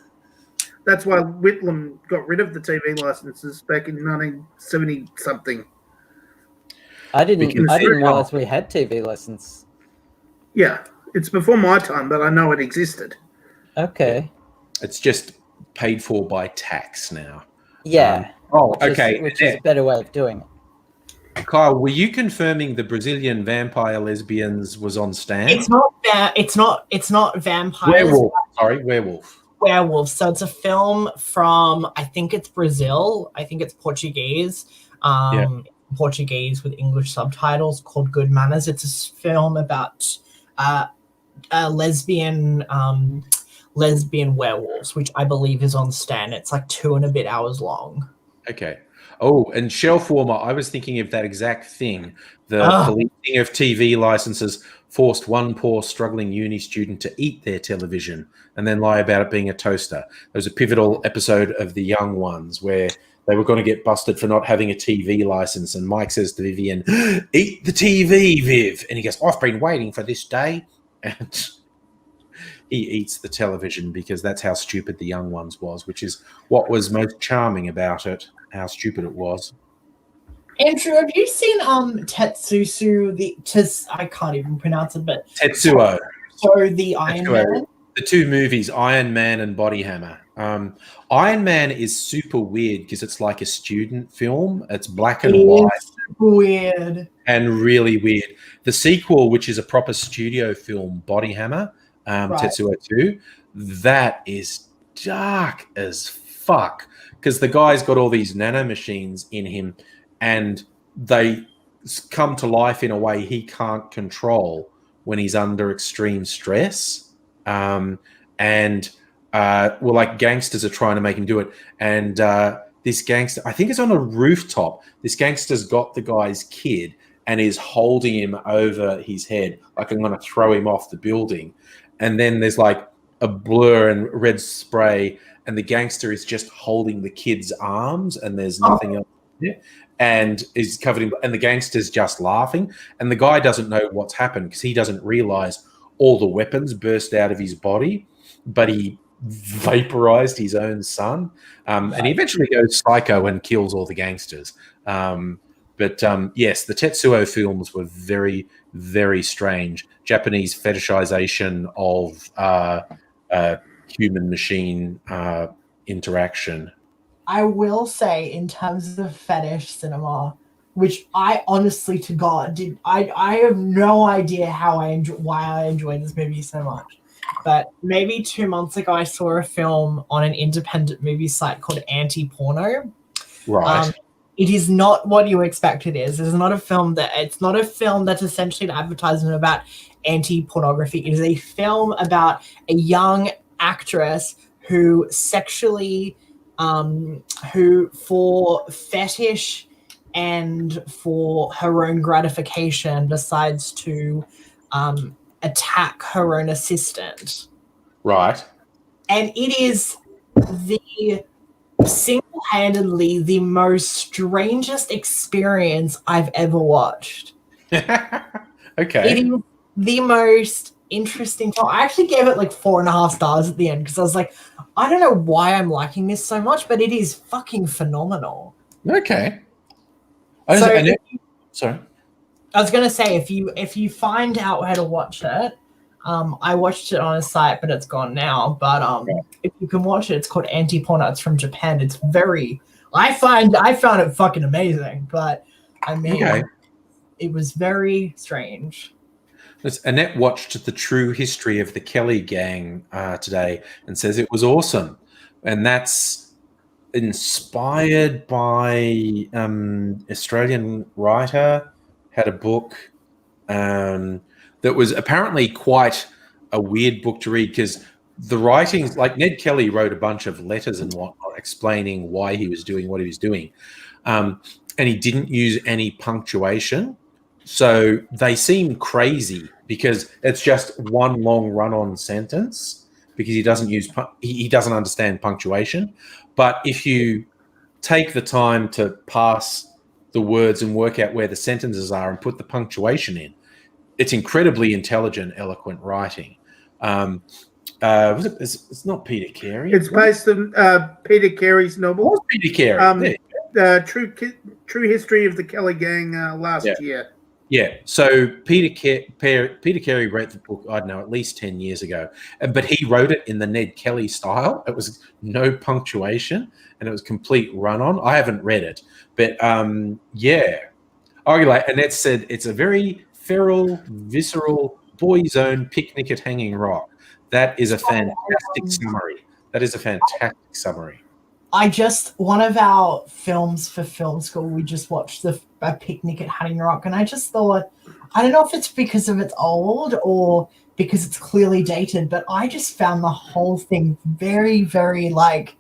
That's why Whitlam got rid of the TV licenses back in 1970-something.
I didn't realize we had TV license.
Yeah, it's before my time, but I know it existed.
Okay.
It's just paid for by tax now.
Yeah.
Okay.
Which is a better way of doing it.
Kyle, were you confirming the Brazilian vampire lesbians was on Stan?
It's not vampires.
Werewolf. Sorry, werewolf.
Werewolf. So it's a film from, I think it's Brazil. I think it's Portuguese. Portuguese with English subtitles, called Good Manners. It's a film about lesbian werewolves, which I believe is on Stan. It's like 2 and a bit hours long.
Okay. Oh, and Shelf Warmer, I was thinking of that exact thing. The policing of TV licenses forced one poor struggling uni student to eat their television and then lie about it being a toaster. There was a pivotal episode of The Young Ones where they were going to get busted for not having a TV license. And Mike says to Vivian, "Eat the TV, Viv." And he goes, "I've been waiting for this day." And he eats the television because that's how stupid The Young Ones was, which is what was most charming about it, how stupid it was.
Andrew, have you seen Tetsuo? I can't even pronounce it, but
Tetsuo.
So the Iron Man.
The 2 movies, Iron Man and Body Hammer. Iron Man is super weird because it's like a student film. It's black and white.
Super weird.
And really weird. The sequel, which is a proper studio film, Body Hammer, Tetsuo 2, that is dark as fuck because the guy's got all these nanomachines in him and they come to life in a way he can't control when he's under extreme stress. Like gangsters are trying to make him do it. And this gangster, I think it's on a rooftop. This gangster's got the guy's kid and is holding him over his head. Like, I'm going to throw him off the building. And then there's like a blur and red spray. And the gangster is just holding the kid's arms and there's nothing else there. And is covered in, and the gangster's just laughing. And the guy doesn't know what's happened because he doesn't realize all the weapons burst out of his body, but he vaporized his own son. And he eventually goes psycho and kills all the gangsters. Yes, the Tetsuo films were very, very strange. Japanese fetishization of human-machine interaction.
I will say, in terms of fetish cinema, which I honestly to God I have no idea why I enjoyed this movie so much. But maybe 2 months ago, I saw a film on an independent movie site called Anti-Porno.
Right.
It is not what you expect it is. It's not a film that's essentially an advertisement about anti-pornography. It is a film about a young actress who sexually, who for fetish and for her own gratification decides to attack her own assistant.
Right.
And it is the single-handedly the most strangest experience I've ever watched.
Okay.
It is the most interesting film. I actually gave it like 4.5 stars at the end because I was like, I don't know why I'm liking this so much, but it is fucking phenomenal.
Okay. Sorry.
I was gonna say if you find out how to watch it, I watched it on a site, but it's gone now. But if you can watch it, it's called Anti-Porno. It's from Japan. It's very. I found it fucking amazing, but I mean, it was very strange.
Annette watched The True History of the Kelly Gang today and says it was awesome, and that's inspired by Australian writer had a book that was apparently quite a weird book to read because the writings, like Ned Kelly wrote a bunch of letters and whatnot explaining why he was doing what he was doing, and he didn't use any punctuation. So they seem crazy because it's just one long run-on sentence because he doesn't understand punctuation. But if you take the time to pass the words and work out where the sentences are and put the punctuation in, it's incredibly intelligent, eloquent writing. It's not Peter Carey.
It's based on Peter Carey's novel.
What's Peter Carey?
The True History of the Kelly Gang last year.
Yeah, so Peter Carey wrote the book, I don't know, at least 10 years ago. But he wrote it in the Ned Kelly style. It was no punctuation, and it was complete run-on. I haven't read it. But, like Annette said, it's a very feral, visceral, boy's own picnic at Hanging Rock. That is a fantastic summary.
One of our films for film school, we just watched a Picnic at Hanging Rock, and I just thought, I don't know if it's because of it's old or because it's clearly dated, but I just found the whole thing very, very like,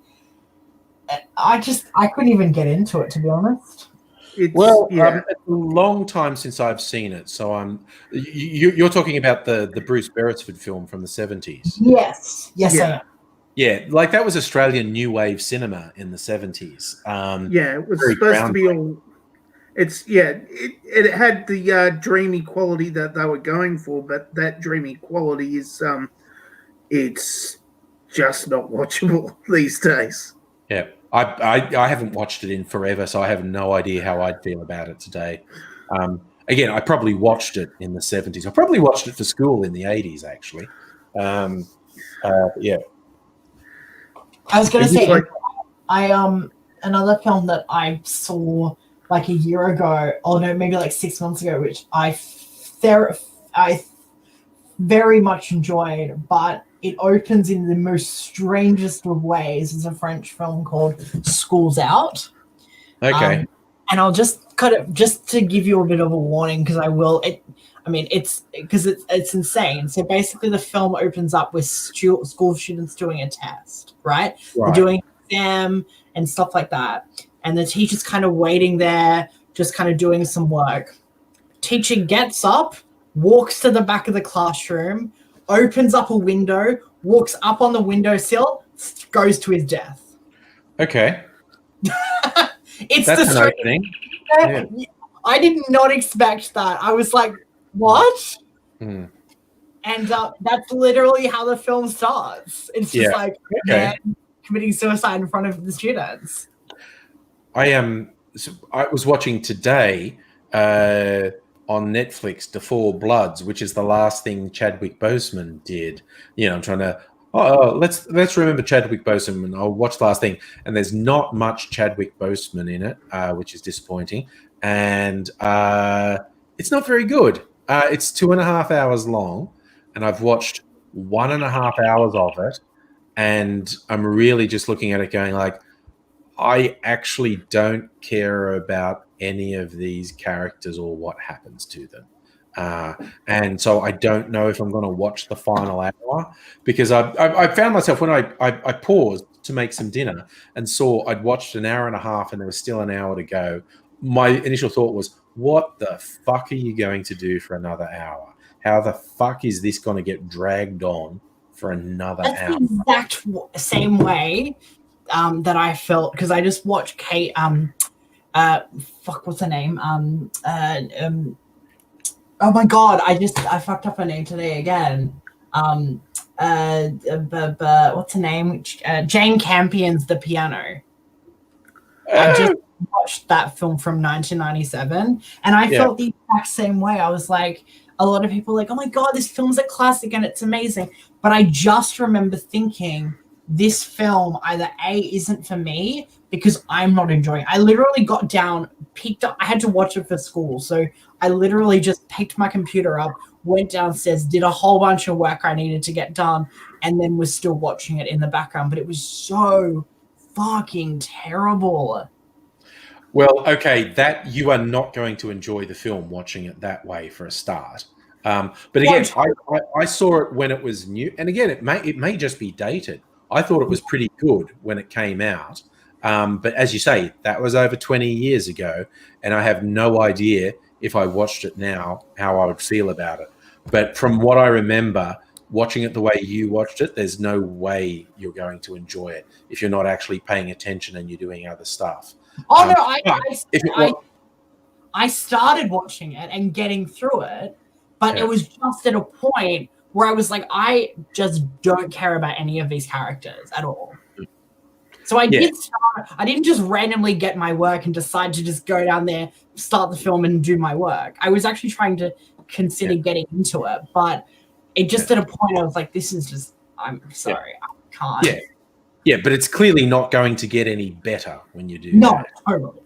I couldn't even get into it, to be honest.
It's a long time since I've seen it, so you're talking about the Bruce Beresford film from the 70s.
Yes, I am.
Yeah, like that was Australian new wave cinema in the 70s.
It was supposed to be all. It had the dreamy quality that they were going for, but that dreamy quality is it's just not watchable these days.
Yeah, I haven't watched it in forever, so I have no idea how I'd feel about it today. Again, I probably watched it in the 70s. I probably watched it for school in the 80s, actually.
I was going to say, another film that I saw like a year ago, or no, maybe like 6 months ago, which I very much enjoyed, but it opens in the most strangest of ways. It's a French film called School's Out.
Okay.
And I'll just to give you a bit of a warning, because it's insane. So basically the film opens up with school students doing a test, right? They're doing an exam and stuff like that. And the teacher's kind of waiting there, just kind of doing some work. Teacher gets up, walks to the back of the classroom, opens up a window, walks up on the windowsill, goes to his death.
Okay.
It's
That's an opening.
Yeah. I did not expect that. I was like, what? And that's literally how the film starts. It's just like man committing suicide in front of the students.
I was watching today on Netflix The Four Bloods, which is the last thing Chadwick Boseman did. I'm trying to let's remember Chadwick Boseman. I'll watch the last thing, and there's not much Chadwick Boseman in it, which is disappointing, and it's not very good. It's 2.5 hours long, and I've watched 1.5 hours of it, and I'm really just looking at it going like, I actually don't care about any of these characters or what happens to them. And so I don't know if I'm going to watch the final hour, because I found myself when I paused to make some dinner and saw I'd watched an hour and a half and there was still an hour to go. My initial thought was, what the fuck are you going to do for another hour? How the fuck is this going to get dragged on for another
That's
hour?
the exact same way that I felt, because I just watched Kate. What's her name? Oh my god, I fucked up her name today again. What's her name? Jane Campion's The Piano. I just watched that film from 1997, and I felt the exact same way. I was like, a lot of people were like, oh my god, this film's a classic and it's amazing. But I just remember thinking, this film either A, isn't for me because I'm not enjoying it. I literally got down, picked up, I had to watch it for school. So I literally just picked my computer up, went downstairs, did a whole bunch of work I needed to get done, and then was still watching it in the background. But it was so fucking terrible.
Well, okay, that you are not going to enjoy the film watching it that way for a start. But again, I saw it when it was new, and again, it may just be dated. I thought it was pretty good when it came out, but as you say, that was over 20 years ago, and I have no idea if I watched it now how I would feel about it. But from what I remember, watching it the way you watched it, there's no way you're going to enjoy it if you're not actually paying attention and you're doing other stuff.
Oh no, I started watching it and getting through it, but it was just at a point where I was like, I just don't care about any of these characters at all. So I did start, I didn't just randomly get my work and decide to just go down there, start the film and do my work. I was actually trying to consider getting into it, but it just at a point I was like, this is just, I'm sorry, I can't.
Yeah, but it's clearly not going to get any better when you do that.
No, totally.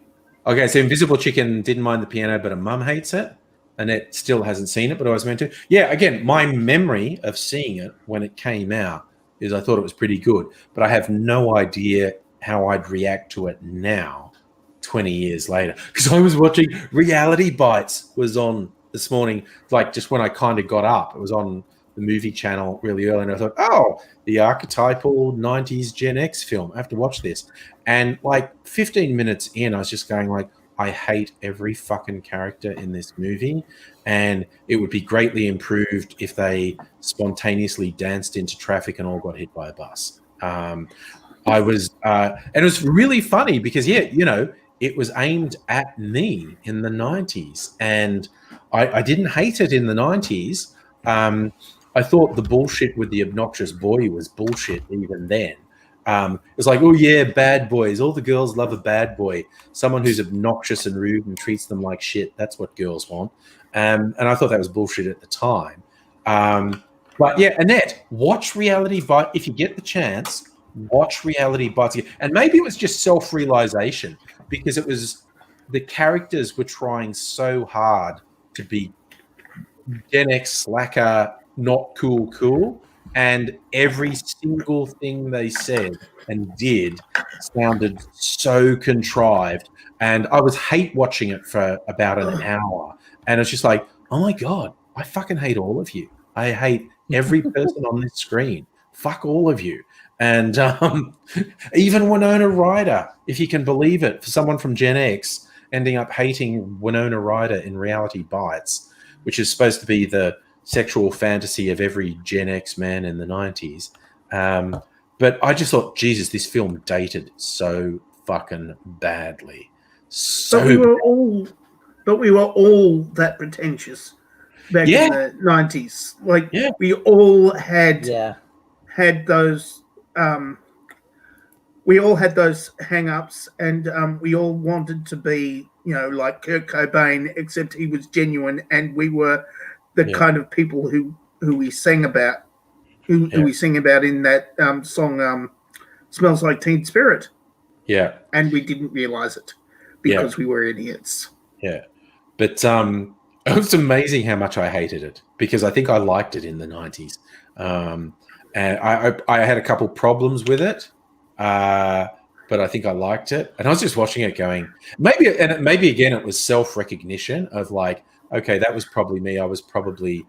Okay, so Invisible Chicken didn't mind The Piano, but her mum hates it. Annette still hasn't seen it, but I was meant to. Yeah, again, my memory of seeing it when it came out is I thought it was pretty good, but I have no idea how I'd react to it now, 20 years later. Because I was watching Reality Bites was on this morning, like just when I kind of got up. It was on the movie channel really early, and I thought, oh, the archetypal 90s Gen X film. I have to watch this. And like 15 minutes in, I was just going like, I hate every fucking character in this movie, and it would be greatly improved if they spontaneously danced into traffic and all got hit by a bus. And it was really funny because, it was aimed at me in the 90s, and I didn't hate it in the 90s. I thought the bullshit with the obnoxious boy was bullshit even then. It's like, oh yeah, bad boys. All the girls love a bad boy, someone who's obnoxious and rude and treats them like shit. That's what girls want. And I thought that was bullshit at the time. But yeah, Annette, watch Reality Bites if you get the chance. Watch Reality Bites again. And maybe it was just self-realization because it was the characters were trying so hard to be Gen X slacker, not cool. And every single thing they said and did sounded so contrived. And I was hate watching it for about an hour. And it's just like, oh my God, I fucking hate all of you. I hate every person on this screen. Fuck all of you. And even Winona Ryder, if you can believe it, for someone from Gen X ending up hating Winona Ryder in Reality Bites, which is supposed to be the sexual fantasy of every Gen X man in the 90s. But I just thought, Jesus, this film dated so fucking badly.
But we were all that pretentious back in the 90s. Like, we all had those we all had those hang-ups, and we all wanted to be, like Kurt Cobain, except he was genuine, and we were the kind of people who we sang about, who we sing about in that song Smells Like Teen Spirit.
Yeah.
And we didn't realize it because we were idiots.
Yeah. But it was amazing how much I hated it because I think I liked it in the 90s. And I had a couple problems with it. but I think I liked it. And I was just watching it going, maybe again, it was self-recognition of like, okay, that was probably me. I was probably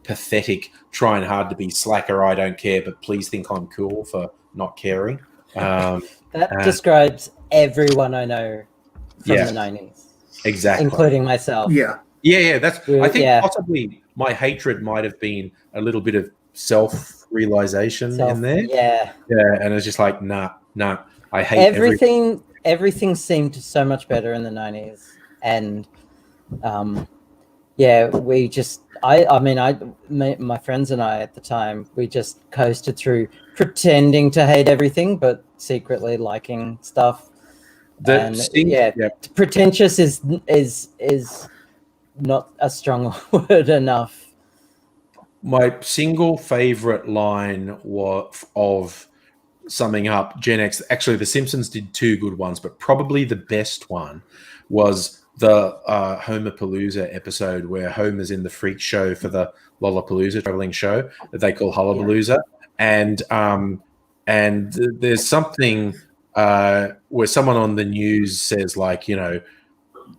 pathetic, trying hard to be slacker. I don't care, but please think I'm cool for not caring.
That describes everyone I know from the 90s.
Exactly.
Including myself.
Yeah.
Yeah. I think possibly my hatred might have been a little bit of self-realization in there.
Yeah.
Yeah. And it's just like, nah. I hate
everything. Everything seemed so much better in the 90s. And we just my friends and I at the time, we just coasted through pretending to hate everything but secretly liking stuff. Pretentious is not a strong word enough.
My single favorite line of summing up Gen X, actually the Simpsons did two good ones, but probably the best one was the Homerpalooza episode where Homer's in the freak show for the Lollapalooza traveling show that they call Hullabalooza. And there's something where someone on the news says, like,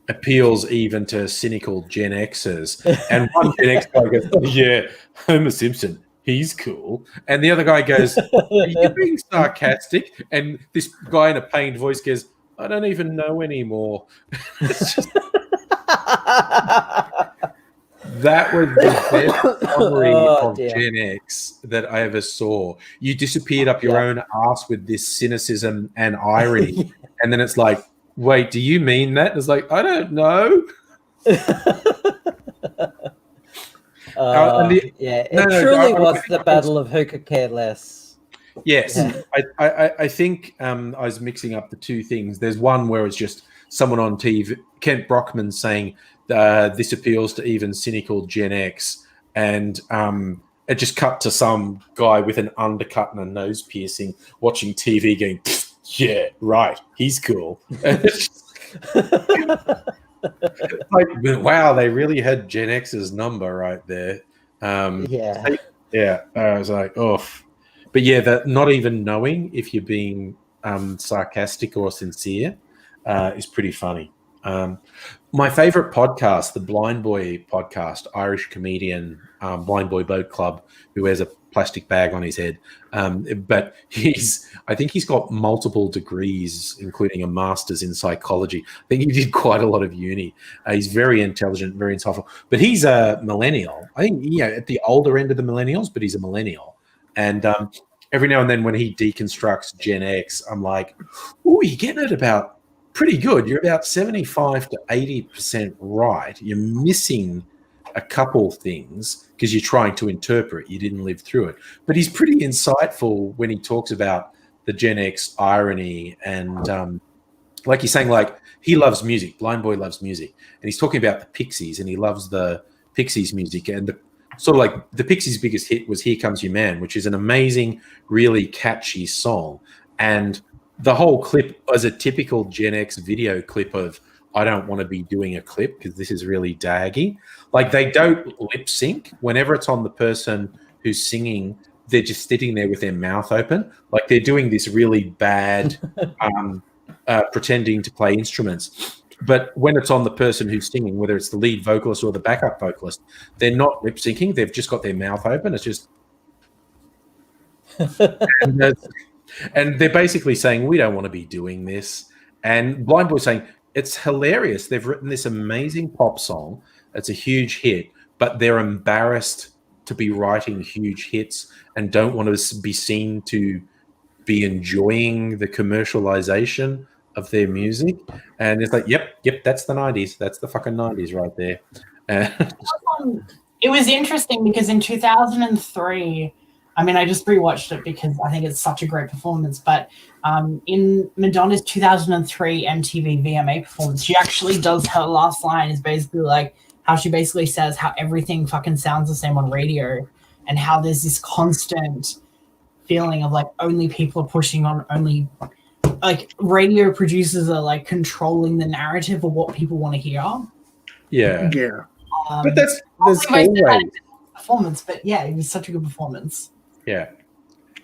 appeals even to cynical Gen Xers. And one Gen X guy goes, oh, yeah, Homer Simpson, he's cool. And the other guy goes, are you being sarcastic? And this guy in a pained voice goes, I don't even know anymore. It's just... That was the best summary of Gen X that I ever saw. You disappeared up your own ass with this cynicism and irony. And then it's like, wait, do you mean that? It's like, I don't know.
It truly was the battle of who could care less.
Yes, yeah. I think I was mixing up the two things. There's one where it's just someone on TV, Kent Brockman, saying this appeals to even cynical Gen X, and it just cut to some guy with an undercut and a nose piercing watching TV going, yeah, right, he's cool. Like, wow, they really had Gen X's number right there. I was like, oh. But yeah, that not even knowing if you're being sarcastic or sincere is pretty funny. My favorite podcast, the Blind Boy podcast, Irish comedian, Blind Boy Boat Club, who wears a plastic bag on his head. But I think he's got multiple degrees, including a master's in psychology. I think he did quite a lot of uni. He's very intelligent, very insightful. But he's a millennial. I think, at the older end of the millennials, but he's a millennial. And every now and then when he deconstructs Gen X, I'm like, oh, you're getting it about pretty good. You're about 75 to 80% right. You're missing a couple things because you're trying to interpret. You didn't live through it. But he's pretty insightful when he talks about the Gen X irony. And like he's saying, like, he loves music. Blind Boy loves music. And he's talking about the Pixies, and he loves the Pixies music. And sort of like the Pixies' biggest hit was Here Comes Your Man, which is an amazing, really catchy song. And the whole clip was a typical Gen X video clip of, I don't want to be doing a clip because this is really daggy. Like, they don't lip sync. Whenever it's on the person who's singing, they're just sitting there with their mouth open. Like, they're doing this really bad pretending to play instruments. But when it's on the person who's singing, whether it's the lead vocalist or the backup vocalist, they're not lip syncing. They've just got their mouth open. It's just... and they're basically saying, we don't want to be doing this. And Blind Boy's saying, it's hilarious. They've written this amazing pop song. It's a huge hit, but they're embarrassed to be writing huge hits and don't want to be seen to be enjoying the commercialization of their music. And it's like, yep, that's the 90s. That's the fucking 90s right there.
It was interesting because in 2003, I mean, I just rewatched it because I think it's such a great performance. But in Madonna's 2003 MTV VMA performance, she actually does, her last line is basically like how she basically says how everything fucking sounds the same on radio, and how there's this constant feeling of like only people are pushing on, only like radio producers are like controlling the narrative of what people want to hear.
Yeah. But there's always
performance. But yeah, it was such a good performance.
Yeah,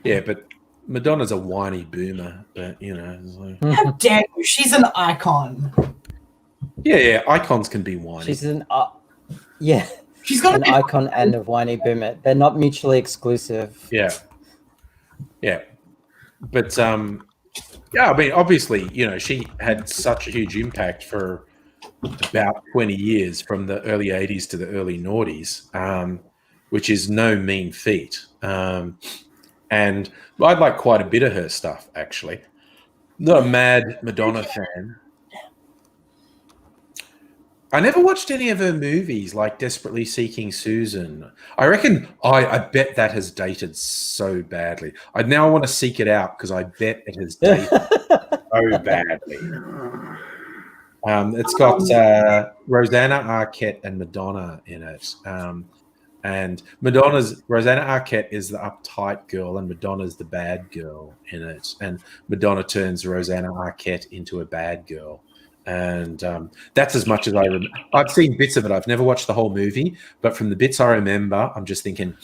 but Madonna's a whiny boomer, but you know, it's like,
How dare you? She's an icon.
yeah, icons can be whiny.
She's an yeah,
She's got
an icon and a whiny boomer. They're not mutually exclusive.
Yeah, but yeah, I mean, obviously, you know, she had such a huge impact for about 20 years, from the early 80s to the early noughties, which is no mean feat. And I'd like quite a bit of her stuff, actually. Not a mad Madonna fan. I never watched any of her movies, like Desperately Seeking Susan. I reckon, I bet that has dated so badly. I now want to seek it out because I bet it has dated so badly. It's got Rosanna Arquette and Madonna in it. And Rosanna Arquette is the uptight girl, and Madonna's the bad girl in it. And Madonna turns Rosanna Arquette into a bad girl. And that's as much as I remember. I've seen bits of it. I've never watched the whole movie, but from the bits I remember, I'm just thinking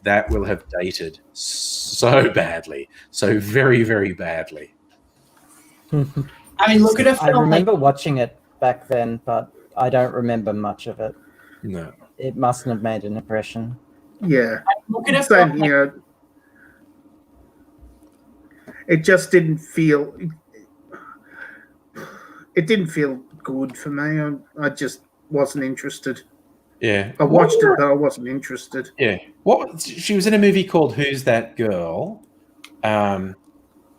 that will have dated so badly, so very, very badly.
I mean, look at a film.
I remember watching it back then, but I don't remember much of it.
No,
it mustn't have made an impression.
Yeah,
look at a
same
film.
here. It just didn't feel. It didn't feel good for me. I just wasn't interested.
Yeah,
I watched it, but I wasn't interested.
Yeah, she was in a movie called Who's That Girl? And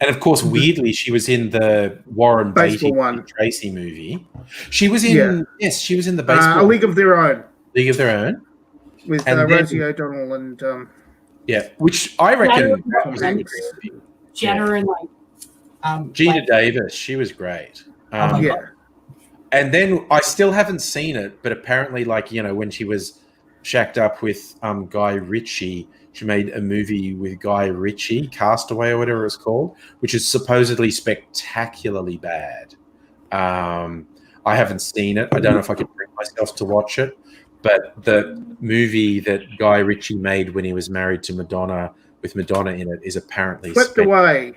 of course, weirdly, she was in the Warren Beatty Tracy movie. She was in she was in the baseball
A League of Their Own.
League of Their Own
with Rosie O'Donnell and
which I reckon
Jenna and
Gina Davis. She was great. And then I still haven't seen it, but apparently, like, you know, when she was shacked up with Guy Ritchie, she made a movie with Guy Ritchie, Castaway or whatever it's called, which is supposedly spectacularly bad. I haven't seen it. I don't know if I could bring myself to watch it, but the movie that Guy Ritchie made when he was married to Madonna, with Madonna in it, is apparently
Swept Away.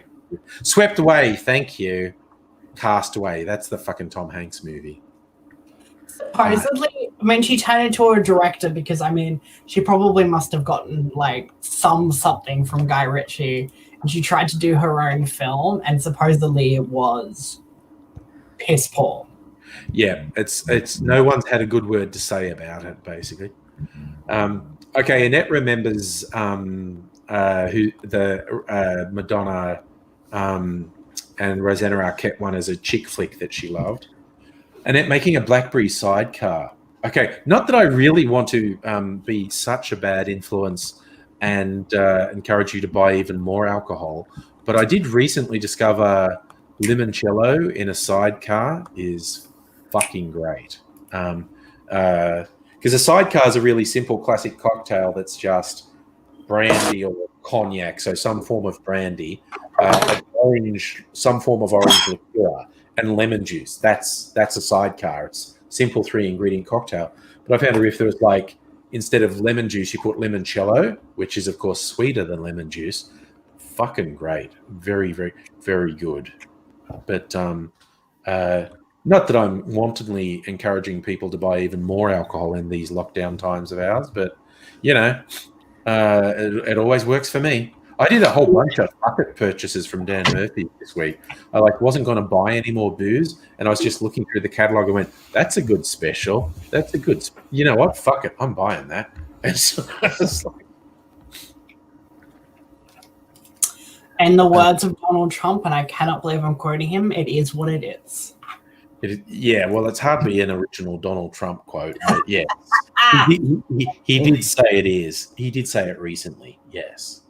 Swept Away, thank you. Castaway, that's the fucking Tom Hanks movie.
Supposedly, I mean, she turned into a director because, I mean, she probably must have gotten like something from Guy Ritchie, and she tried to do her own film, and supposedly it was piss poor.
Yeah, it's no one's had a good word to say about it, basically. Okay, Annette remembers who the Madonna and Rosanna Arquette one as a chick flick that she loved. Annette making a BlackBerry sidecar. Okay, not that I really want to be such a bad influence and encourage you to buy even more alcohol, but I did recently discover limoncello in a sidecar is fucking great. Because a sidecar is a really simple classic cocktail that's just brandy or cognac, so some form of brandy, orange, some form of orange liqueur, and lemon juice. That's a sidecar. It's simple 3-ingredient cocktail. But I found if there was, like, instead of lemon juice, you put limoncello, which is of course sweeter than lemon juice. Fucking great. Very, very, very good. But not that I'm wantonly encouraging people to buy even more alcohol in these lockdown times of ours, but you know, it always works for me. I did a whole bunch of bucket purchases from Dan Murphy this week. I wasn't going to buy any more booze, and I was just looking through the catalog and went, "That's a good special. That's a good. You know what? Fuck it, I'm buying that." And so,
in the words of Donald Trump, and I cannot believe I'm quoting him, "It is what it is."
Yeah, well, it's hardly an original Donald Trump quote, but yeah, he did say it is. He did say it recently. Yes.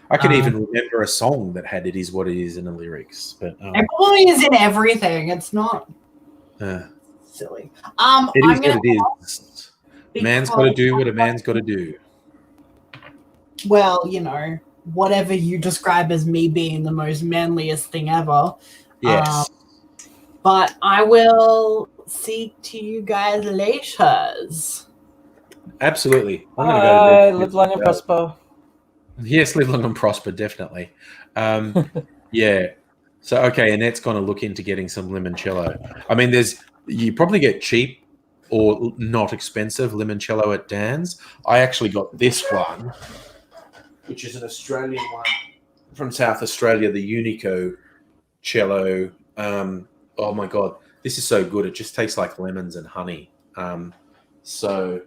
I can even remember a song that had "It Is What It Is" in the lyrics. But
it probably is in everything. It's not silly.
It is what it is. Man's got to do what a man's got to do.
Well, you know, whatever you describe as me being the most manliest thing ever.
Yes.
But I will speak to you guys later.
Absolutely. I'm
Bye. Live long and prosper.
Yes, live long and prosper, definitely. Yeah. So, okay, Annette's going to look into getting some limoncello. I mean, you probably get cheap or not expensive limoncello at Dan's. I actually got this one, which is an Australian one from South Australia, the Unico Cello. Oh my God, this is so good. It just tastes like lemons and honey. So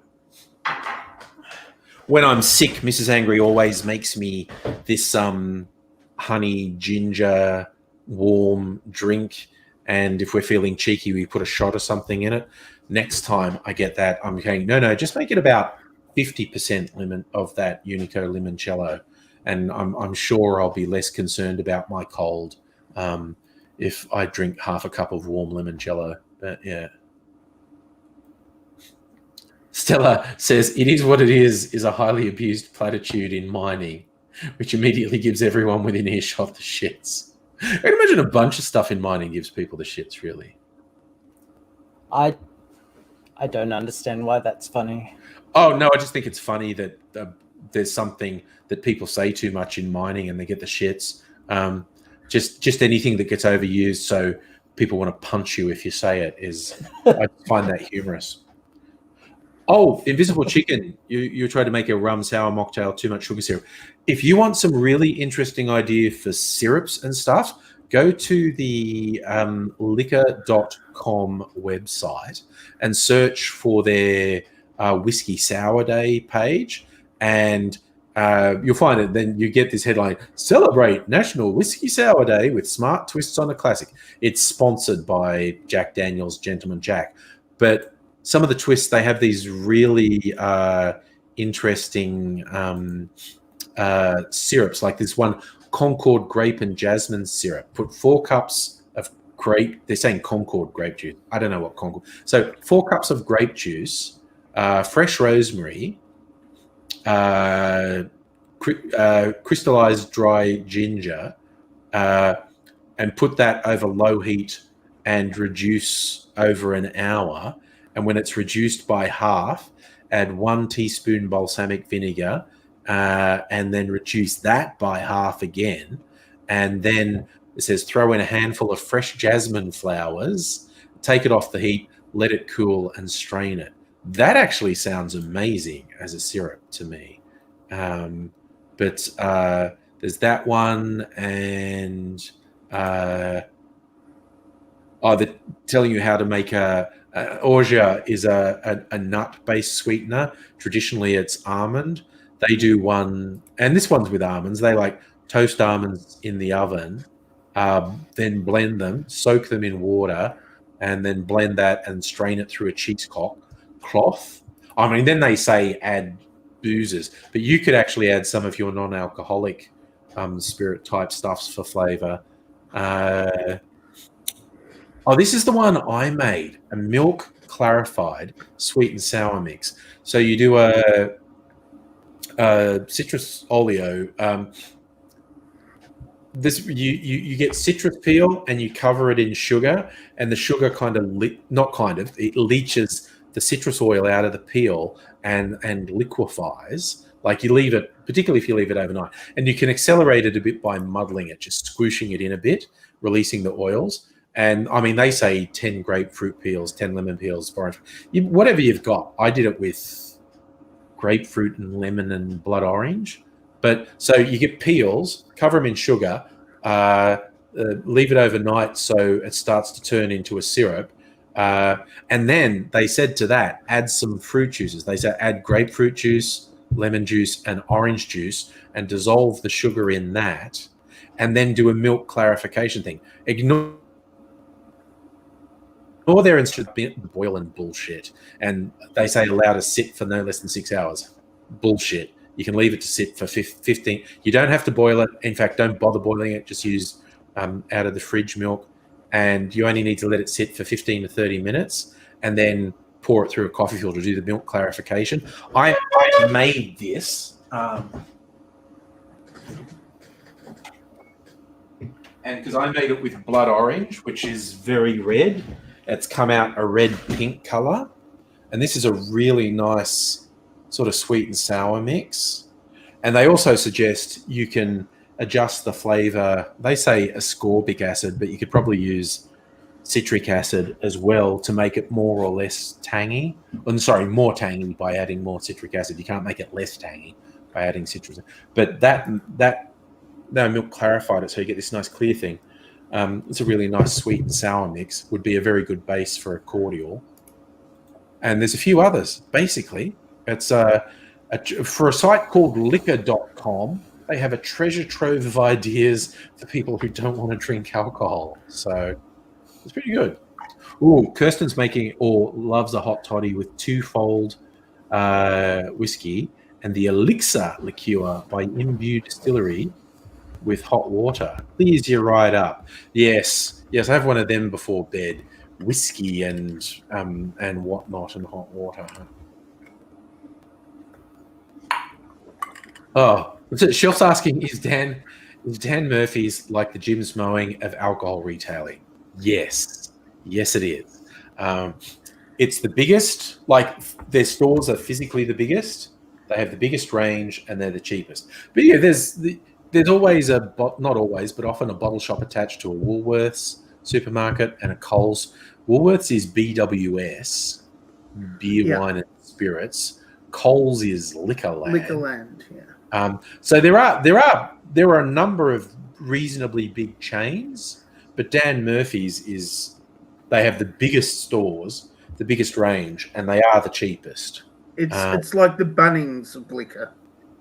when I'm sick, Mrs. Angry always makes me this honey ginger warm drink, and if we're feeling cheeky, we put a shot of something in it. Next time I get that, I'm going, no, just make it about 50% lemon of that Unico limoncello, and I'm sure I'll be less concerned about my cold if I drink half a cup of warm limoncello. But yeah. Stella says, "It is what it is a highly abused platitude in mining, which immediately gives everyone within earshot the shits." I can imagine a bunch of stuff in mining gives people the shits, really.
I don't understand why that's funny.
Oh, no, I just think it's funny that there's something that people say too much in mining and they get the shits. Just anything that gets overused so people want to punch you if you say it is, I find that humorous. Oh, Invisible Chicken, you tried to make a rum sour mocktail, too much sugar syrup. If you want some really interesting idea for syrups and stuff, go to the liquor.com website and search for their whiskey sour day page, and you'll find it. Then you get this headline: "Celebrate National Whiskey Sour Day with smart twists on a classic." It's sponsored by Jack Daniel's Gentleman Jack, but some of the twists, they have these really interesting syrups, like this one Concord grape and jasmine syrup. Put 4 cups of grape. They're saying Concord grape juice. I don't know what Concord. So 4 cups of grape juice, fresh rosemary, crystallized dry ginger, and put that over low heat and reduce over an hour. And when it's reduced by half, add 1 teaspoon balsamic vinegar, and then reduce that by half again. And then it says throw in a handful of fresh jasmine flowers, take it off the heat, let it cool, and strain it. That actually sounds amazing as a syrup to me. But there's that one, and they're telling you how to make orgeat is a nut-based sweetener. Traditionally, it's almond. They do one, and this one's with almonds. They like toast almonds in the oven, then blend them, soak them in water, and then blend that and strain it through a cheesecloth cloth. I mean, then they say add boozes, but you could actually add some of your non-alcoholic spirit type stuffs for flavor. This is the one I made, a milk clarified sweet and sour mix. So you do a citrus oleo. You get citrus peel and you cover it in sugar, and the sugar it leaches the citrus oil out of the peel and liquefies. Like you leave it, particularly if you leave it overnight, and you can accelerate it a bit by muddling it, just squooshing it in a bit, releasing the oils. And I mean, they say 10 grapefruit peels, 10 lemon peels, whatever you've got. I did it with grapefruit and lemon and blood orange. But so you get peels, cover them in sugar, leave it overnight so it starts to turn into a syrup. And then they said to that, add some fruit juices. They said add grapefruit juice, lemon juice, and orange juice, and dissolve the sugar in that, and then do a milk clarification thing. Ignore their instrument boiling bullshit. And they say allow to sit for no less than 6 hours. Bullshit. You can leave it to sit for 15. You don't have to boil it. In fact, don't bother boiling it. Just use out of the fridge milk. And you only need to let it sit for 15 to 30 minutes and then pour it through a coffee filter to do the milk clarification. I made this. And because I made it with blood orange, which is very red. It's come out a red-pink color. And this is a really nice sort of sweet and sour mix. And they also suggest you can adjust the flavor. They say ascorbic acid, but you could probably use citric acid as well to make it more or less tangy. More tangy by adding more citric acid. You can't make it less tangy by adding citric acid. But that milk clarified it, so you get this nice clear thing. It's a really nice sweet and sour mix. Would be a very good base for a cordial. And there's a few others. Basically, it's for a site called liquor.com. They have a treasure trove of ideas for people who don't want to drink alcohol. So it's pretty good. Ooh, Kirsten's making or loves a hot toddy with twofold whiskey and the Elixir liqueur by Imbue Distillery with hot water. Clears you right up. Yes, I have one of them before bed. Whiskey and whatnot and hot water. Oh, Shelf's asking, is Dan Murphy's like the Jim's Mowing of alcohol retailing? Yes, it is. It's the biggest. Like, their stores are physically the biggest. They have the biggest range and they're the cheapest. But yeah, there's always not always, but often a bottle shop attached to a Woolworths supermarket and a Coles. Woolworths is BWS, beer, wine, and spirits. Coles is Liquorland.
Liquorland, yeah.
So there are a number of reasonably big chains, but Dan Murphy's they have the biggest stores, the biggest range, and they are the cheapest.
It's like the Bunnings of liquor.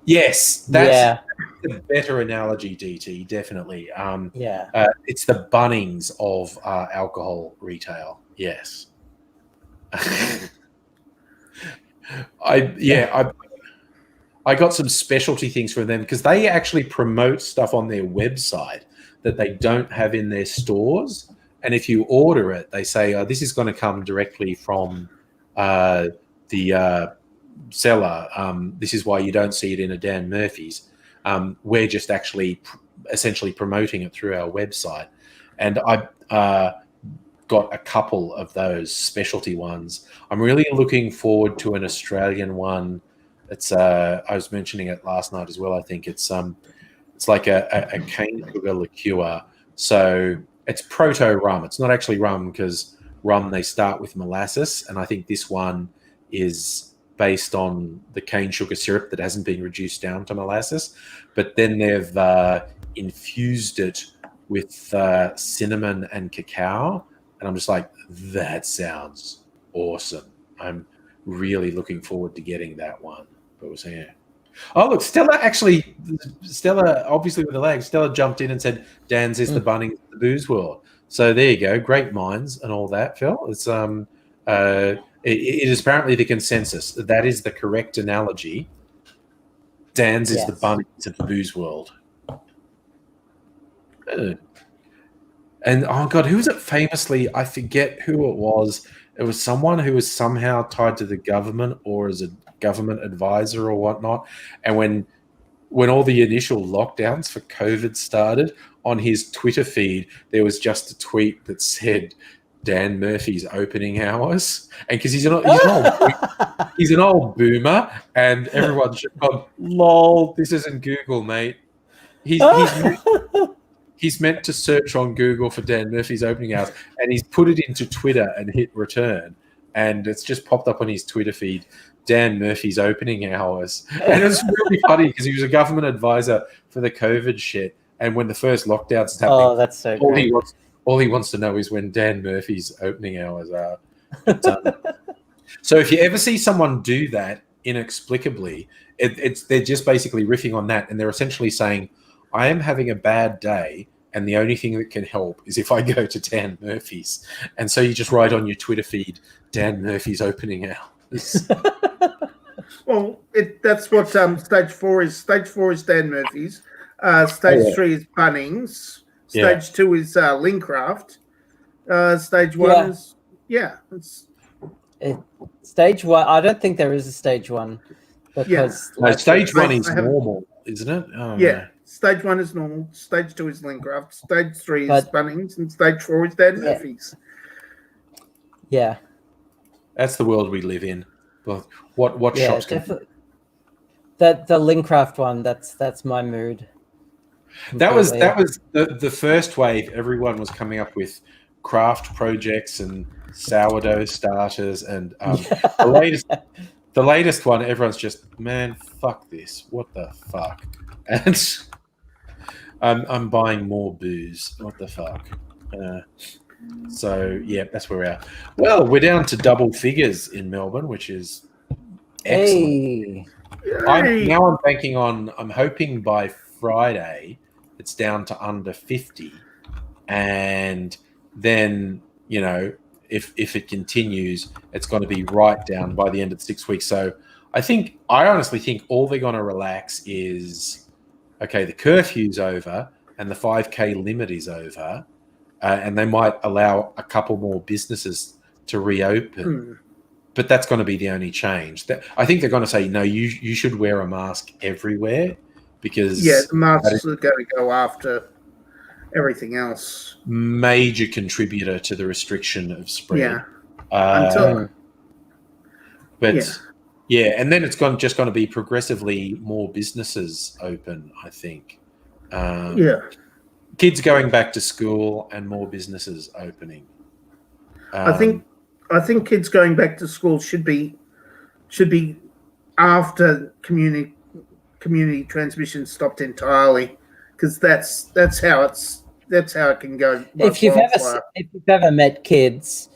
Yes, that's a better analogy, DT, definitely. It's the Bunnings of alcohol retail. Yes. I got some specialty things from them because they actually promote stuff on their website that they don't have in their stores. And if you order it, they say, this is going to come directly from the seller. This is why you don't see it in a Dan Murphy's. We're just actually essentially promoting it through our website. And I got a couple of those specialty ones. I'm really looking forward to an Australian one. It's I was mentioning it last night as well. I think it's like a cane sugar liqueur. So it's proto rum. It's not actually rum because rum, they start with molasses, and I think this one is based on the cane sugar syrup that hasn't been reduced down to molasses. But then they've infused it with cinnamon and cacao, and I'm just like, that sounds awesome. I'm really looking forward to getting that one. But was here. Oh, look, Stella, obviously with the lag, Stella jumped in and said, Dan's is the Bunnings of the booze world. So there you go. Great minds and all that, Phil. It's it is apparently the consensus. That is the correct analogy. Dan's is the Bunnings of the booze world. And, oh, God, who was it famously? I forget who it was. It was someone who was somehow tied to the government or as a government advisor or whatnot. And when all the initial lockdowns for COVID started, on his Twitter feed, there was just a tweet that said Dan Murphy's opening hours. And because he's an old boomer, and everyone should have gone, lol, this isn't Google, mate. He's meant to search on Google for Dan Murphy's opening hours, and he's put it into Twitter and hit return, and it's just popped up on his Twitter feed, Dan Murphy's opening hours. And it was really funny because he was a government advisor for the COVID shit, and when the first lockdowns happening,
oh, that's so great.
All he wants to know is when Dan Murphy's opening hours are. So if you ever see someone do that inexplicably, they're just basically riffing on that, and they're essentially saying, I am having a bad day, and the only thing that can help is if I go to Dan Murphy's. And so you just write on your Twitter feed, Dan Murphy's opening hours.
Well, that's what stage 4 is. Stage 4 is Dan Murphy's. Stage 3 is Bunnings. Stage 2 is Lincraft. Stage 1 is
stage 1. I don't think there is a stage 1 because
stage 1 is normal, isn't it? Oh,
no. Stage 1 is normal. Stage 2 is Lincraft. Stage 3 is Bunnings, and stage 4 is Dan Murphy's.
Yeah,
that's the world we live in. But what shops?
That the Lincraft one. That's my mood.
That was
Completely.
the first wave. Everyone was coming up with craft projects and sourdough starters, and the latest one. Everyone's just, man, fuck this. What the fuck? And I'm buying more booze. What the fuck? So yeah, that's where we're at. Well, we're down to double figures in Melbourne, which is excellent.
Hey.
I'm banking on. I'm hoping by Friday it's down to under 50, and then if it continues, it's going to be right down by the end of 6 weeks. So I honestly think all they're going to relax is, okay, the curfew's over and the 5K limit is over, and they might allow a couple more businesses to reopen. But that's going to be the only change. I think they're going to say, no, you should wear a mask everywhere, because
the masks are going to go after everything else.
Major contributor to the restriction of spread.
Yeah.
And then it's just going to be progressively more businesses open, I think. Kids going back to school and more businesses opening.
I think kids going back to school should be after community transmission stopped entirely, because that's how it can go.
If you've ever met kids,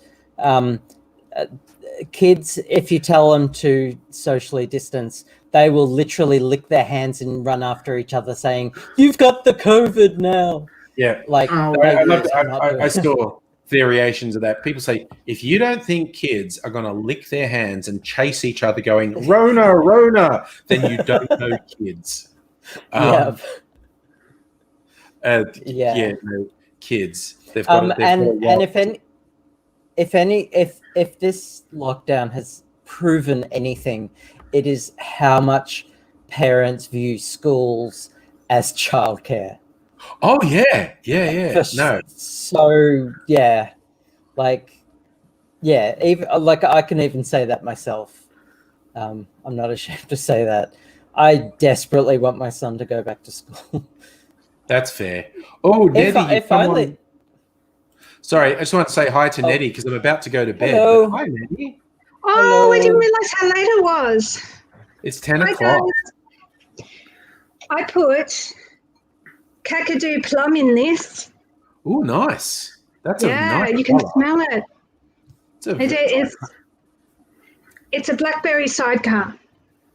kids, if you tell them to socially distance, they will literally lick their hands and run after each other, saying, "You've got the COVID now."
Yeah,
like
I saw variations of that. People say, if you don't think kids are going to lick their hands and chase each other going, Rona, Rona, then you don't know kids. Kids. They've got
if this lockdown has proven anything, it is how much parents view schools as childcare.
Oh yeah. No.
So even I can even say that myself. I'm not ashamed to say that. I desperately want my son to go back to school.
That's fair. Oh, Nettie, Sorry, I just want to say hi to Nettie because I'm about to go to bed.
Hello.
Hi, Nettie.
Oh,
Hello.
I didn't realize how late it was.
It's 10
Hi,
o'clock.
guys. I put Kakadu plum in this.
Oh, nice. That's
you can smell it.
It's
It's a blackberry sidecar.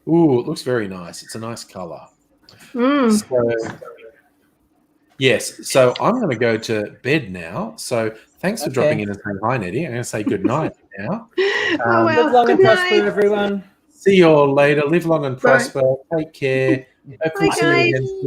Ooh, it looks very nice. It's a nice color. Yes, so I'm going to go to bed now. So thanks for dropping in and saying hi, Nettie. I'm going to say good night now.
Live long and prosper, everyone.
See you all later. Live long and prosper. Take care. Hopefully see you again.